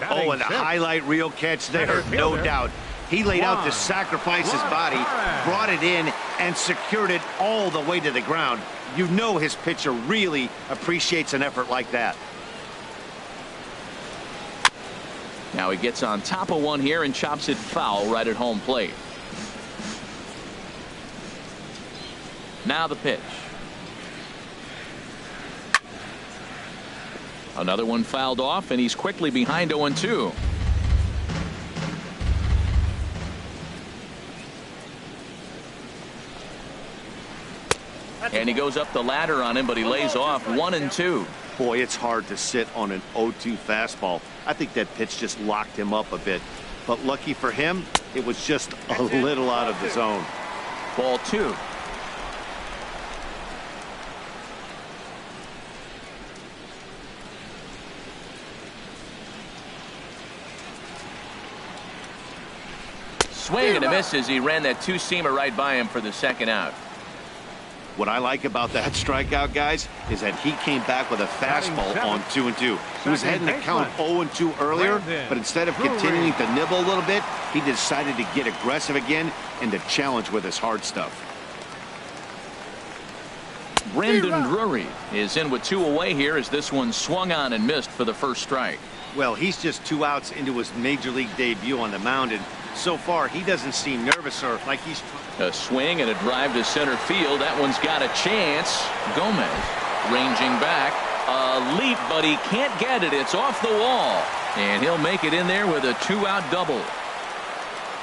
Oh, and a highlight reel catch there, no doubt. He laid out to sacrifice his body, brought it in, and secured it all the way to the ground. You know his pitcher really appreciates an effort like that. Now he gets on top of one here and chops it foul right at home plate. Now the pitch. Another one fouled off, and he's quickly behind 0-2. And he goes up the ladder on him, but he lays off 1-2. Boy, it's hard to sit on an 0-2 fastball. I think that pitch just locked him up a bit. But lucky for him, it was just a little out of the zone. Ball 2. Swing and a miss as he ran that two-seamer right by him for the second out. What I like about that strikeout, guys, is that he came back with a fastball on 2-2. He was heading to count 0-2 earlier, but instead of continuing to nibble a little bit, he decided to get aggressive again and to challenge with his hard stuff. Brandon Drury is in with 2 away here as this one swung on and missed for the first strike. Well, he's just 2 outs into his major league debut on the mound, and so far he doesn't seem nervous or like he's... A swing and a drive to center field. That one's got a chance. Gomez ranging back. A leap, but he can't get it. It's off the wall. And he'll make it in there with a 2-out double.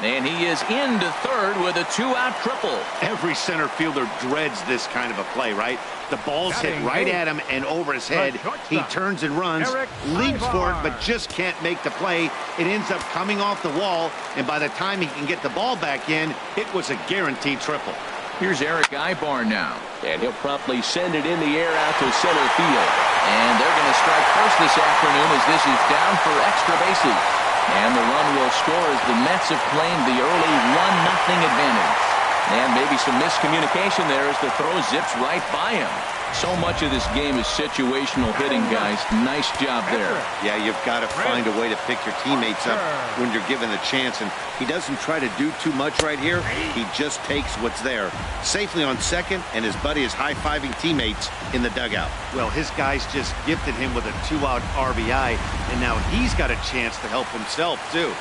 And he is into third with a 2-out triple. Every center fielder dreads this kind of a play, right? The ball's hit right at him and over his head. He turns and runs, leaps for it, but just can't make the play. It ends up coming off the wall, and by the time he can get the ball back in, it was a guaranteed triple. Here's Eric Ibar now, and he'll promptly send it in the air out to center field. And they're going to strike first this afternoon as this is down for extra bases. And the run will score as the Mets have claimed the early 1-0 advantage. And maybe some miscommunication there as the throw zips right by him. So much of this game is situational hitting, guys. Nice job there. Yeah, you've got to find a way to pick your teammates up when you're given the chance. And he doesn't try to do too much right here. He just takes what's there. Safely on second, and his buddy is high-fiving teammates in the dugout. Well, his guys just gifted him with a 2-out RBI, and now he's got a chance to help himself, too.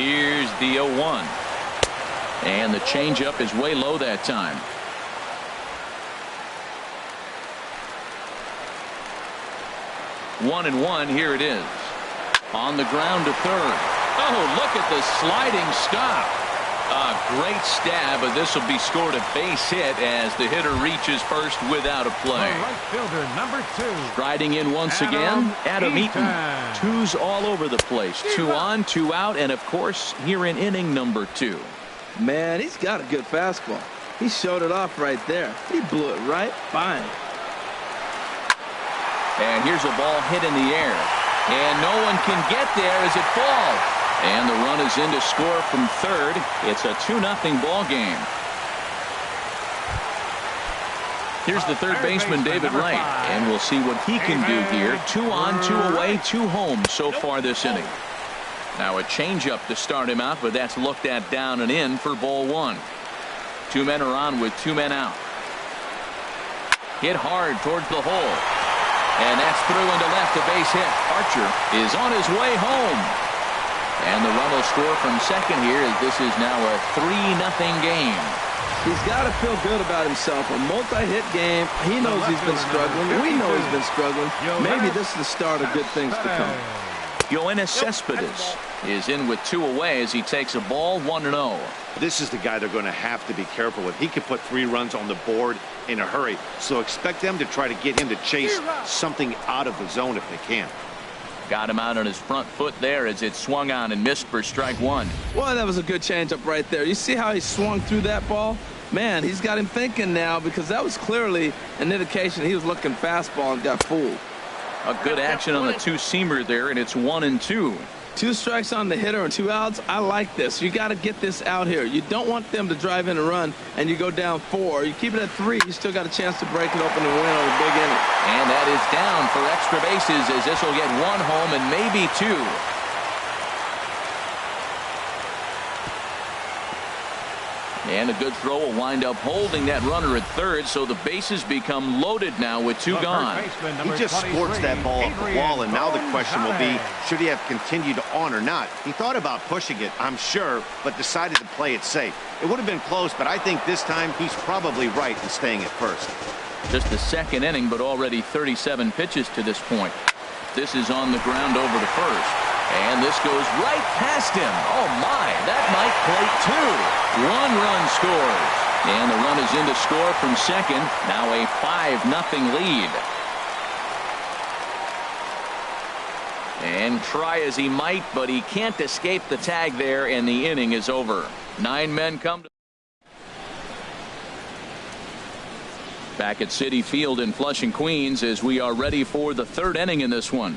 Here's the 0-1. And the changeup is way low that time. 1-1. Here it is. On the ground to third. Oh, look at the sliding stop. A great stab, but this will be scored a base hit as the hitter reaches first without a play. Right fielder number 2. Striding in once again, Adam Eaton. 2s all over the place. 2 on, 2 out, and of course here in inning number 2. Man, he's got a good fastball. He showed it off right there. He blew it right by him. And here's a ball hit in the air. And no one can get there as it falls. And the run is in to score from third. It's a 2-0 ball game. Here's the third baseman, David Wright. And we'll see what he can do here. 2 on, 2 away, 2 home so far this inning. Now a changeup to start him out, but that's looked at down and in for ball 1. Two men are on with two men out. Hit hard towards the hole. And that's through into left, a base hit. Archer is on his way home. And the run will score from second here as this is now a 3-0 game. He's got to feel good about himself. A multi-hit game. He knows he's been struggling. We know he's been struggling. Maybe this is the start of good things to come. Yoenis Cespedes is in with two away as he takes a ball 1-0. This is the guy they're going to have to be careful with. He could put 3 runs on the board in a hurry. So expect them to try to get him to chase something out of the zone if they can. Got him out on his front foot there as it swung on and missed for strike one. Well, that was a good changeup right there. You see how he swung through that ball? Man, he's got him thinking now because that was clearly an indication he was looking fastball and got fooled. A good action on the two-seamer there, and it's 1-2. 2 strikes on the hitter and 2 outs. I like this. You got to get this out here. You don't want them to drive in a run and you go down 4. You keep it at 3. You still got a chance to break it open and win on a big inning. And that is down for extra bases as this will get 1 home and maybe 2. And a good throw will wind up holding that runner at third, so the bases become loaded now with 2 gone. He just scorched that ball off the wall, and now the question will be, should he have continued on or not? He thought about pushing it, I'm sure, but decided to play it safe. It would have been close, but I think this time he's probably right in staying at first. Just the second inning, but already 37 pitches to this point. This is on the ground over to first. And this goes right past him. Oh, my. That might play 2. 1 run scores. And the run is in to score from second. Now a 5-0 lead. And try as he might, but he can't escape the tag there, and the inning is over. 9 men come to. Back at Citi Field in Flushing, Queens, as we are ready for the 3rd inning in this one.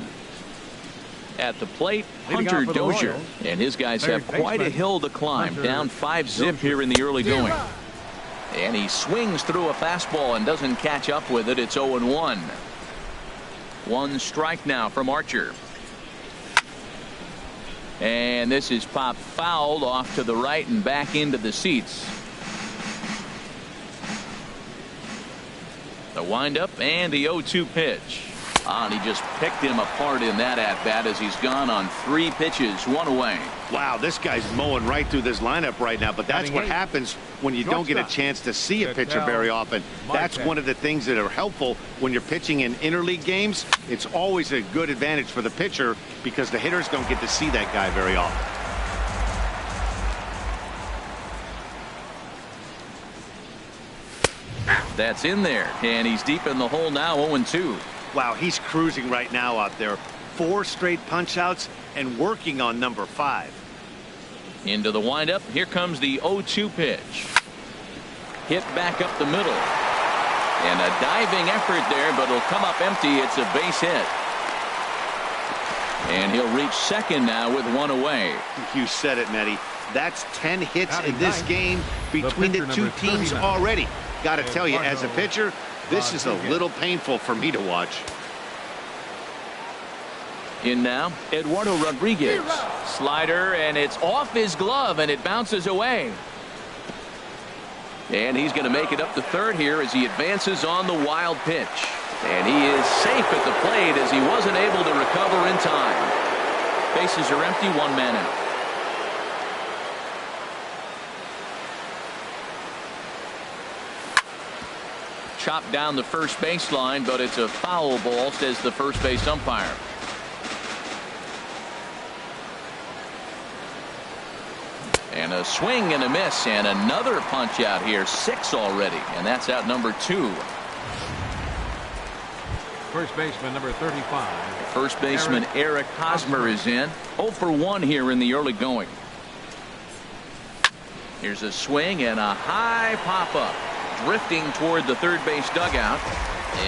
At the plate, Hunter Dozier, and his guys have quite a hill to climb. Down 5-zip here in the early going. And he swings through a fastball and doesn't catch up with it. It's 0-1. 1 strike now from Archer. And this is popped foul off to the right and back into the seats. The windup and the 0-2 pitch. And he just picked him apart in that at-bat as he's gone on 3 pitches, 1 away. Wow, this guy's mowing right through this lineup right now, but that's what happens when you don't get a chance to see a pitcher very often. That's one of the things that are helpful when you're pitching in interleague games. It's always a good advantage for the pitcher because the hitters don't get to see that guy very often. That's in there, and he's deep in the hole now, 0-2. Wow, he's cruising right now out there. 4 straight punch-outs and working on number 5. Into the windup. Here comes the 0-2 pitch. Hit back up the middle. And a diving effort there, but it'll come up empty. It's a base hit. And he'll reach second now with 1 away. You said it, Nettie. That's 10 hits in this game between the 2 teams already. Got to tell you, as a pitcher, this is a little painful for me to watch. In now, Eduardo Rodriguez. Slider, and it's off his glove, and it bounces away. And he's going to make it up to third here as he advances on the wild pitch. And he is safe at the plate as he wasn't able to recover in time. Bases are empty, 1 man out. Chopped down the first baseline, but it's a foul ball, says the first base umpire. And a swing and a miss, and another punch out here. 6 already, and that's out number 2. First baseman number 35. First baseman Eric Hosmer is in. 0 for 1 here in the early going. Here's a swing and a high pop-up. Drifting toward the third base dugout,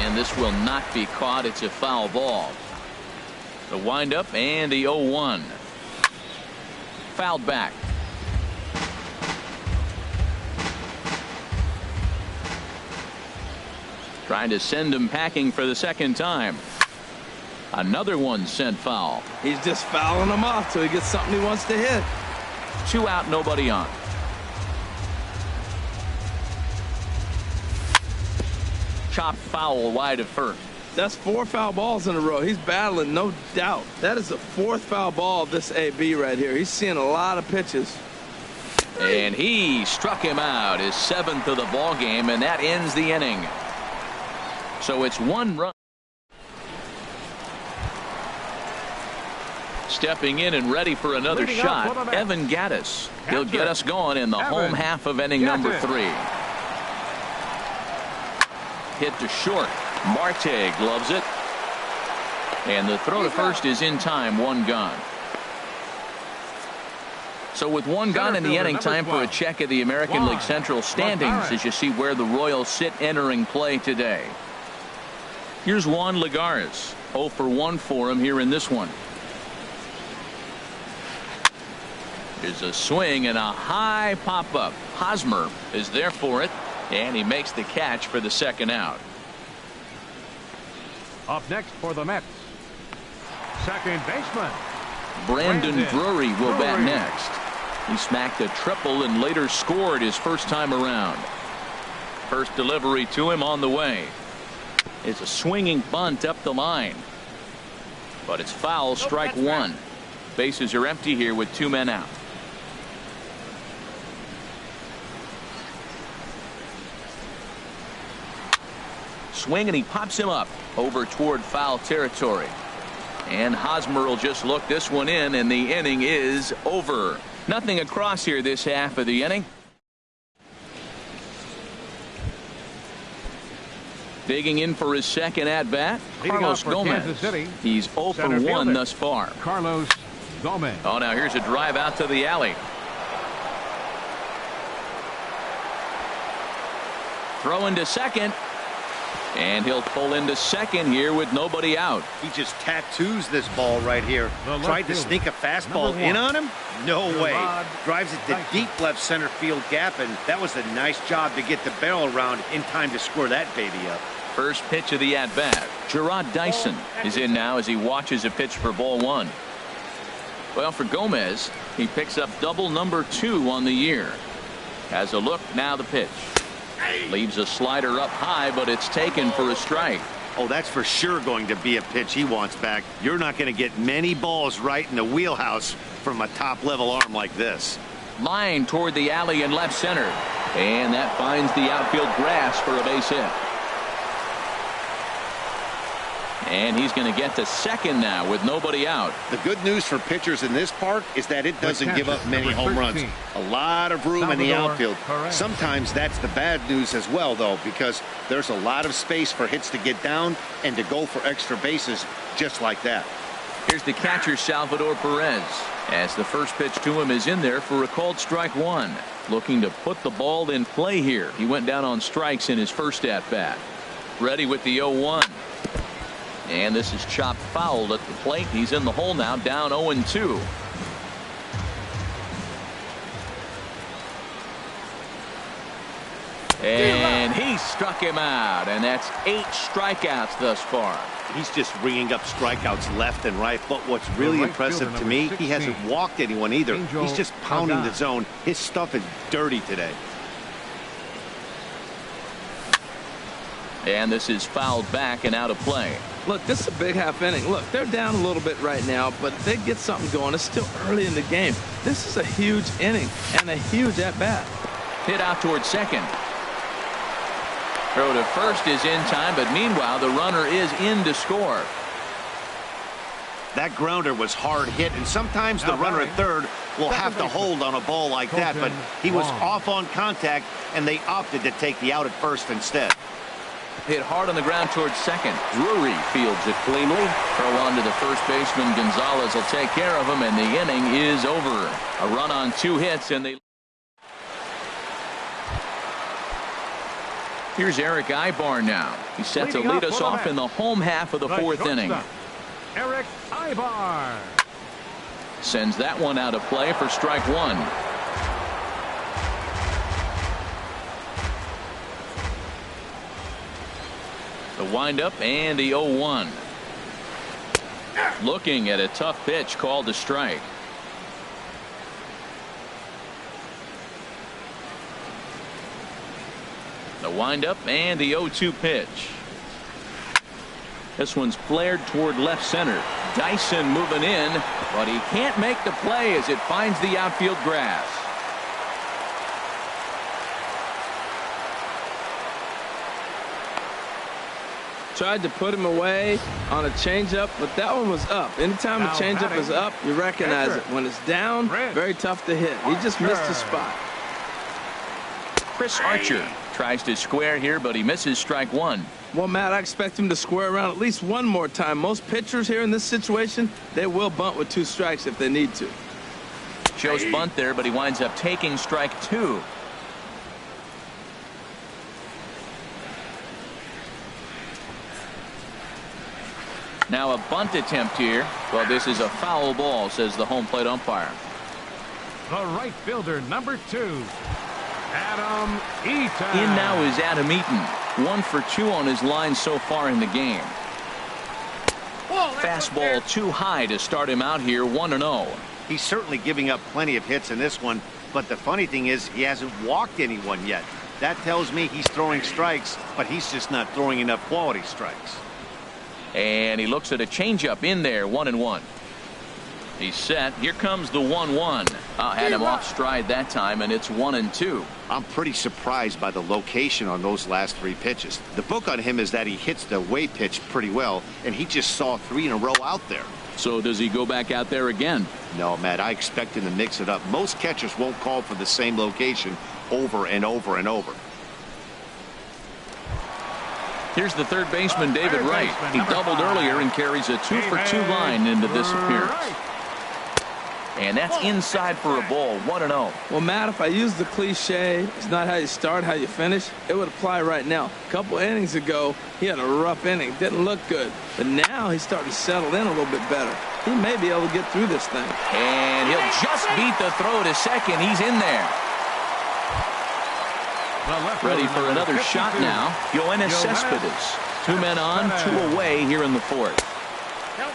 and this will not be caught. It's a foul ball. The windup and the 0-1. Fouled back. Trying to send him packing for the second time. Another one sent foul. He's just fouling him off till he gets something he wants to hit. 2 out, nobody on. chopped foul wide of first. That's 4 foul balls in a row. He's battling, no doubt. That is the 4th foul ball of this AB right here. He's seeing a lot of pitches. And he struck him out, his 7th of the ball game, and that ends the inning. So it's 1 run. Stepping in and ready for another shot, Evan Gaddis. He'll get us going in the home half of inning number 3. Hit to short. Marte gloves it. And the throw to first is in time, 1 gone. So with 1 gone in the inning, time for a check of the American League Central standings as you see where the Royals sit entering play today. Here's Juan Lagares. 0 for 1 for him here in this one. There's a swing and a high pop-up. Hosmer is there for it, and he makes the catch for the 2nd out. Up next for the Mets, second baseman Brandon Drury will bat next. He smacked a triple and later scored his first time around. First delivery to him on the way. It's a swinging bunt up the line, but it's foul, strike 1. Bases are empty here with 2 men out. Swing and he pops him up over toward foul territory. And Hosmer will just look this one in, and the inning is over. Nothing across here this half of the inning. Digging in for his 2nd at bat, Carlos Gomez. He's 0 for 1 thus far. Carlos Gomez. Oh, now here's a drive out to the alley. Throw into second. And he'll pull into second here with nobody out. He just tattoos this ball right here. Tried to sneak a fastball in on him? No way. Drives it to deep left center field gap, and that was a nice job to get the barrel around in time to score that baby up. First pitch of the at-bat. Gerard Dyson is in now as he watches a pitch for ball 1. Well, for Gomez, he picks up double number 2 on the year. Has a look, now the pitch. Leaves a slider up high, but it's taken for a strike. Oh, that's for sure going to be a pitch he wants back. You're not going to get many balls right in the wheelhouse from a top-level arm like this. Line toward the alley in left center. And that finds the outfield grass for a base hit. And he's going to get to second now with nobody out. The good news for pitchers in this park is that it doesn't give up many home runs. A lot of room in the outfield. Sometimes that's the bad news as well, though, because there's a lot of space for hits to get down and to go for extra bases just like that. Here's the catcher, Salvador Perez, as the first pitch to him is in there for a called strike 1. Looking to put the ball in play here. He went down on strikes in his first at-bat. Ready with the 0-1. And this is chopped foul at the plate. He's in the hole now, down 0-2. And he struck him out, and that's 8 strikeouts thus far. He's just ringing up strikeouts left and right, but what's really impressive to me, he hasn't walked anyone either. He's just pounding the zone. His stuff is dirty today. And this is fouled back and out of play. Look, this is a big half inning. Look, they're down a little bit right now, but if they get something going, it's still early in the game. This is a huge inning and a huge at-bat. Hit out towards second. Throw to first is in time, but meanwhile the runner is in to score. That grounder was hard hit, and sometimes the runner at third will have to hold on a ball like that, but he was off on contact, and they opted to take the out at first instead. Hit hard on the ground towards second. Drury fields it cleanly. Throw on to the first baseman. Gonzalez will take care of him, and the inning is over. A run on 2 hits, and they... Here's Eric Ibar now. He's set to lead us off in the home half of the 4th inning. Eric Ibar sends that one out of play for strike 1. The windup and the 0-1. Looking at a tough pitch called a strike. The windup and the 0-2 pitch. This one's flared toward left center. Dyson moving in, but he can't make the play as it finds the outfield grass. Tried to put him away on a changeup, but that one was up. Anytime a changeup is up, you recognize it. When it's down, very tough to hit. He just missed his spot. Chris Archer tries to square here, but he misses strike one. Well, Matt, I expect him to square around at least one more time. Most pitchers here in this situation, they will bunt with 2 strikes if they need to. Shows bunt there, but he winds up taking strike 2. Now a bunt attempt here. Well, this is a foul ball, says the home plate umpire. The right fielder, number 2, Adam Eaton. In now is Adam Eaton. 1 for 2 on his line so far in the game. Fastball too high to start him out here, 1-0. He's certainly giving up plenty of hits in this one, but the funny thing is he hasn't walked anyone yet. That tells me he's throwing strikes, but he's just not throwing enough quality strikes. And he looks at a changeup in there, 1-1. He's set. Here comes the 1-1. Had him off stride that time, and it's 1-2. I'm pretty surprised by the location on those last 3 pitches. The book on him is that he hits the away pitch pretty well, and he just saw 3 in a row out there. So does he go back out there again? No, Matt, I expect him to mix it up. Most catchers won't call for the same location over and over and over. Here's the third baseman, David Wright. He doubled earlier and carries a 2 for 2 line into this appearance. And that's inside for a ball, 1-0. Well, Matt, if I use the cliche, it's not how you start, how you finish, it would apply right now. A couple innings ago, he had a rough inning. Didn't look good. But now he's starting to settle in a little bit better. He may be able to get through this thing. And he'll just beat the throw to second. He's in there. Ready for another shot now. Yoenis Cespedes. 2 men on, 2 away here in the 4th.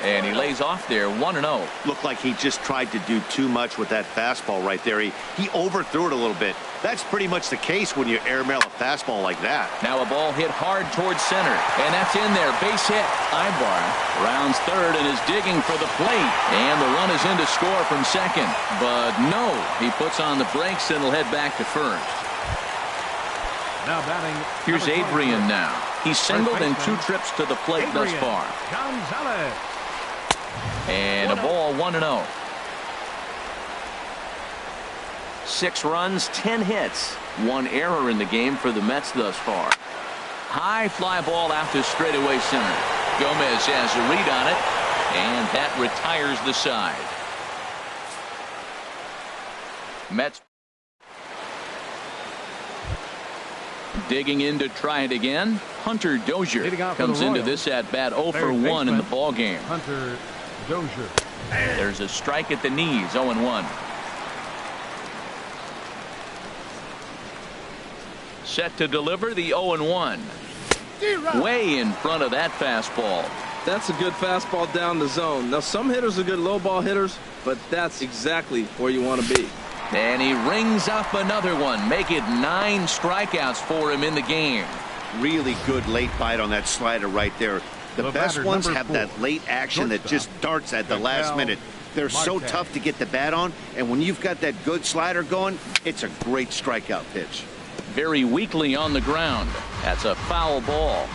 And he lays off there, 1-0. Looked like he just tried to do too much with that fastball right there. He overthrew it a little bit. That's pretty much the case when you airmail a fastball like that. Now a ball hit hard towards center, and that's in there. Base hit. Ibar rounds third and is digging for the plate. And the run is in to score from second. But no, he puts on the brakes and will head back to first. Now batting. Here's Adrian now. He's singled in 2 trips to the plate thus far. Gonzalez. And a ball, 1-0. 6 runs, 10 hits. 1 error in the game for the Mets thus far. High fly ball out to straightaway center. Gomez has a read on it, and that retires the side. Mets digging in to try it again. Hunter Dozier comes into this at bat 0 for 1 in the ball game. Hunter Dozier. There's a strike at the knees, 0-1. Set to deliver the 0-1. Way in front of that fastball. That's a good fastball down the zone. Now, some hitters are good low ball hitters, but that's exactly where you want to be. And he rings up another one. Make it 9 strikeouts for him in the game. Really good late bite on that slider right there. The best ones have that late action that just darts at the last minute. They're so tough to get the bat on, and when you've got that good slider going, it's a great strikeout pitch. Very weakly on the ground. That's a foul ball.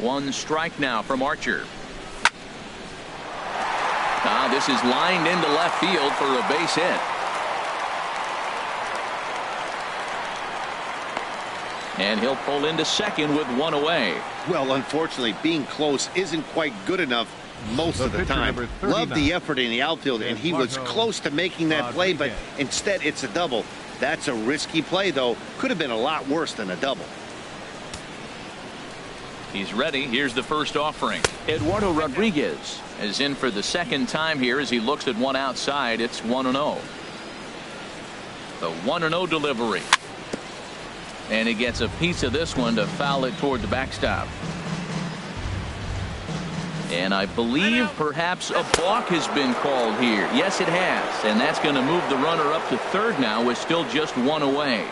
1 strike now from Archer. This is lined into left field for a base hit. And he'll pull into second with 1 away. Well, unfortunately, being close isn't quite good enough most of the time. Loved the effort in the outfield, and he was close to making that play, but instead it's a double. That's a risky play, though. Could have been a lot worse than a double. He's ready. Here's the first offering. Eduardo Rodriguez is in for the second time here as he looks at one outside. It's 1-0. The 1-0 delivery. And he gets a piece of this one to foul it toward the backstop. And I believe perhaps a balk has been called here. Yes, it has. And that's going to move the runner up to third now with still just 1 away.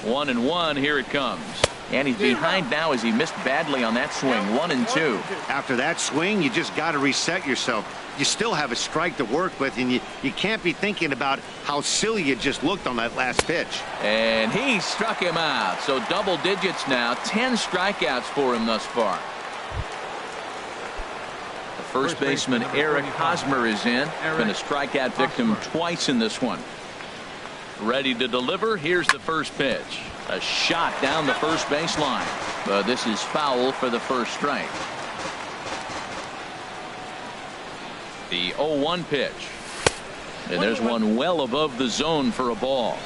1-1. Here it comes. And he's behind now as he missed badly on that swing. 1-2. After that swing, you just got to reset yourself. You still have a strike to work with, and you can't be thinking about how silly you just looked on that last pitch. And he struck him out. So double digits now. 10 strikeouts for him thus far. The first baseman Eric Hosmer is in. Been a strikeout victim twice in this one. Ready to deliver. Here's the first pitch. A shot down the first baseline. But this is foul for the first strike. The 0-1 pitch. And there's one well above the zone for a ball.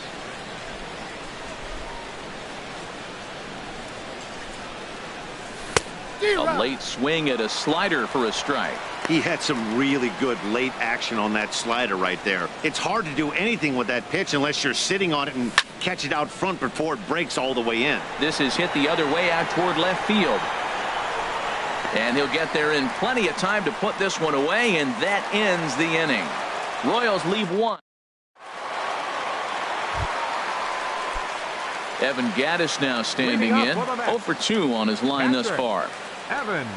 A late swing at a slider for a strike. He had some really good late action on that slider right there. It's hard to do anything with that pitch unless you're sitting on it and catch it out front before it breaks all the way in. This is hit the other way out toward left field. And he'll get there in plenty of time to put this one away, and that ends the inning. Royals leave one. Evan Gaddis now standing in. 0 for 2 on his line thus far.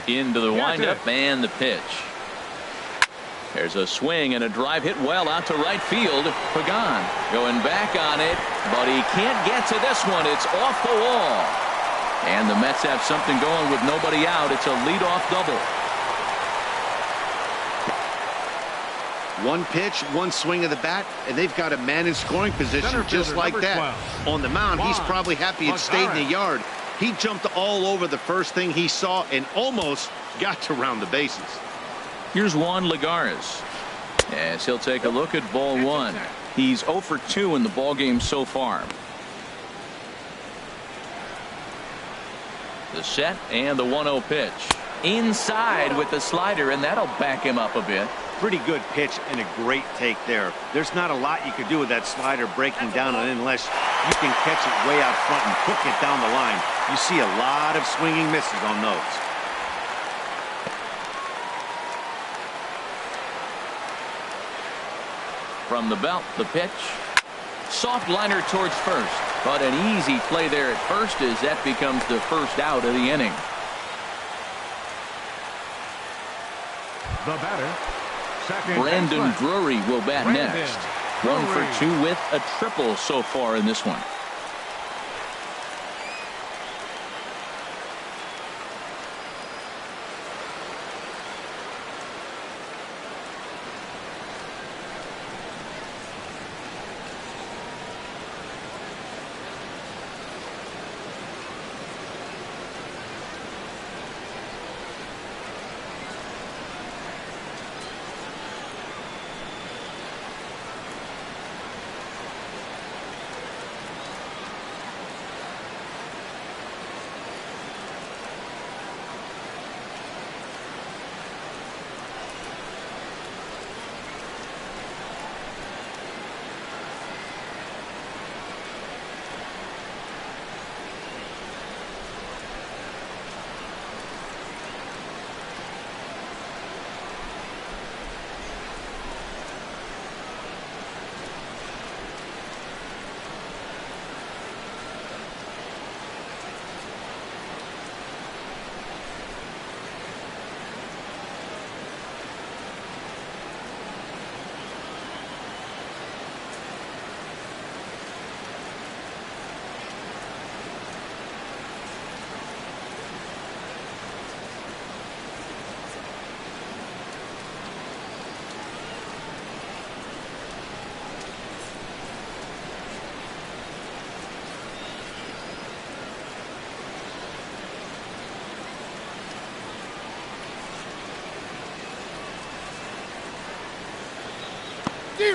Into the windup and the pitch. There's a swing and a drive hit well out to right field. Pagan going back on it, but he can't get to this one. It's off the wall. And the Mets have something going with nobody out. It's a leadoff double. One pitch, one swing of the bat, and they've got a man in scoring position just like that. On the mound, he's probably happy it stayed in the yard. He jumped all over the first thing he saw and almost got to round the bases. Here's Juan Lagares as he'll take a look at ball one. He's 0 for 2 in the ball game so far. The set and the 1-0 pitch. Inside with the slider, and that'll back him up a bit. Pretty good pitch and a great take there. There's not a lot you could do with that slider breaking down on it unless you can catch it way out front and hook it down the line. You see a lot of swinging misses on those. From the belt, the pitch. Soft liner towards first, but an easy play there at first as that becomes the first out of the inning. The batter, Brandon Drury will bat next. 1 for 2 with a triple so far in this one.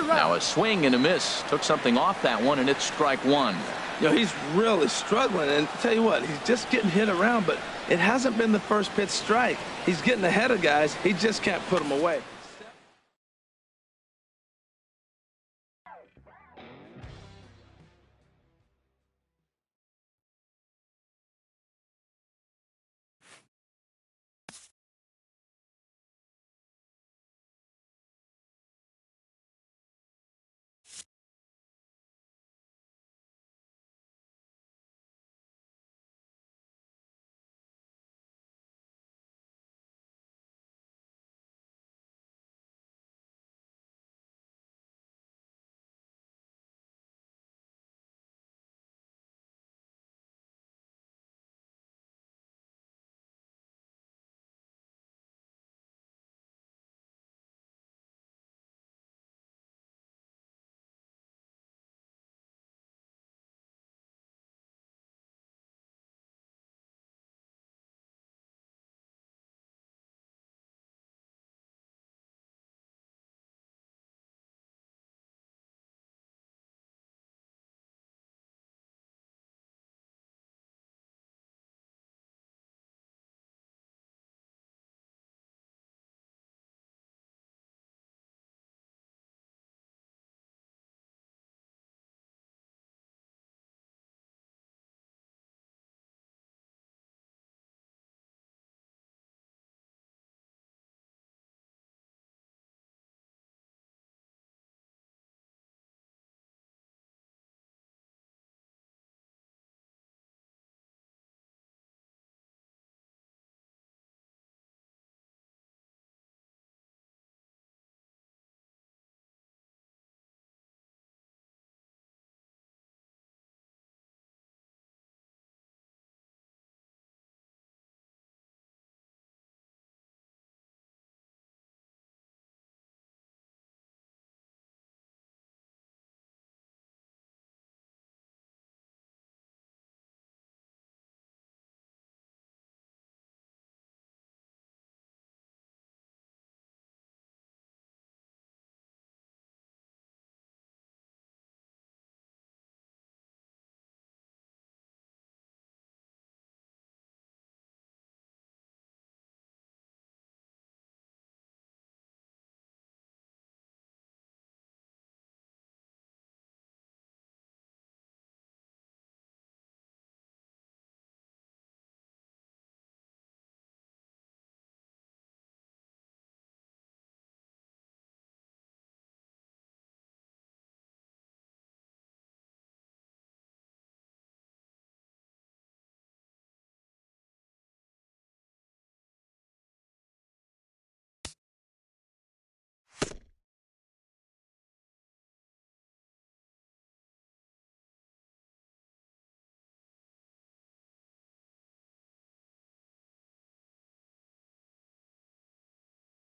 Now a swing and a miss. Took something off that one, and it's strike one. He's really struggling, and tell you what, he's just getting hit around, but it hasn't been the first pitch strike. He's getting ahead of guys. He just can't put them away.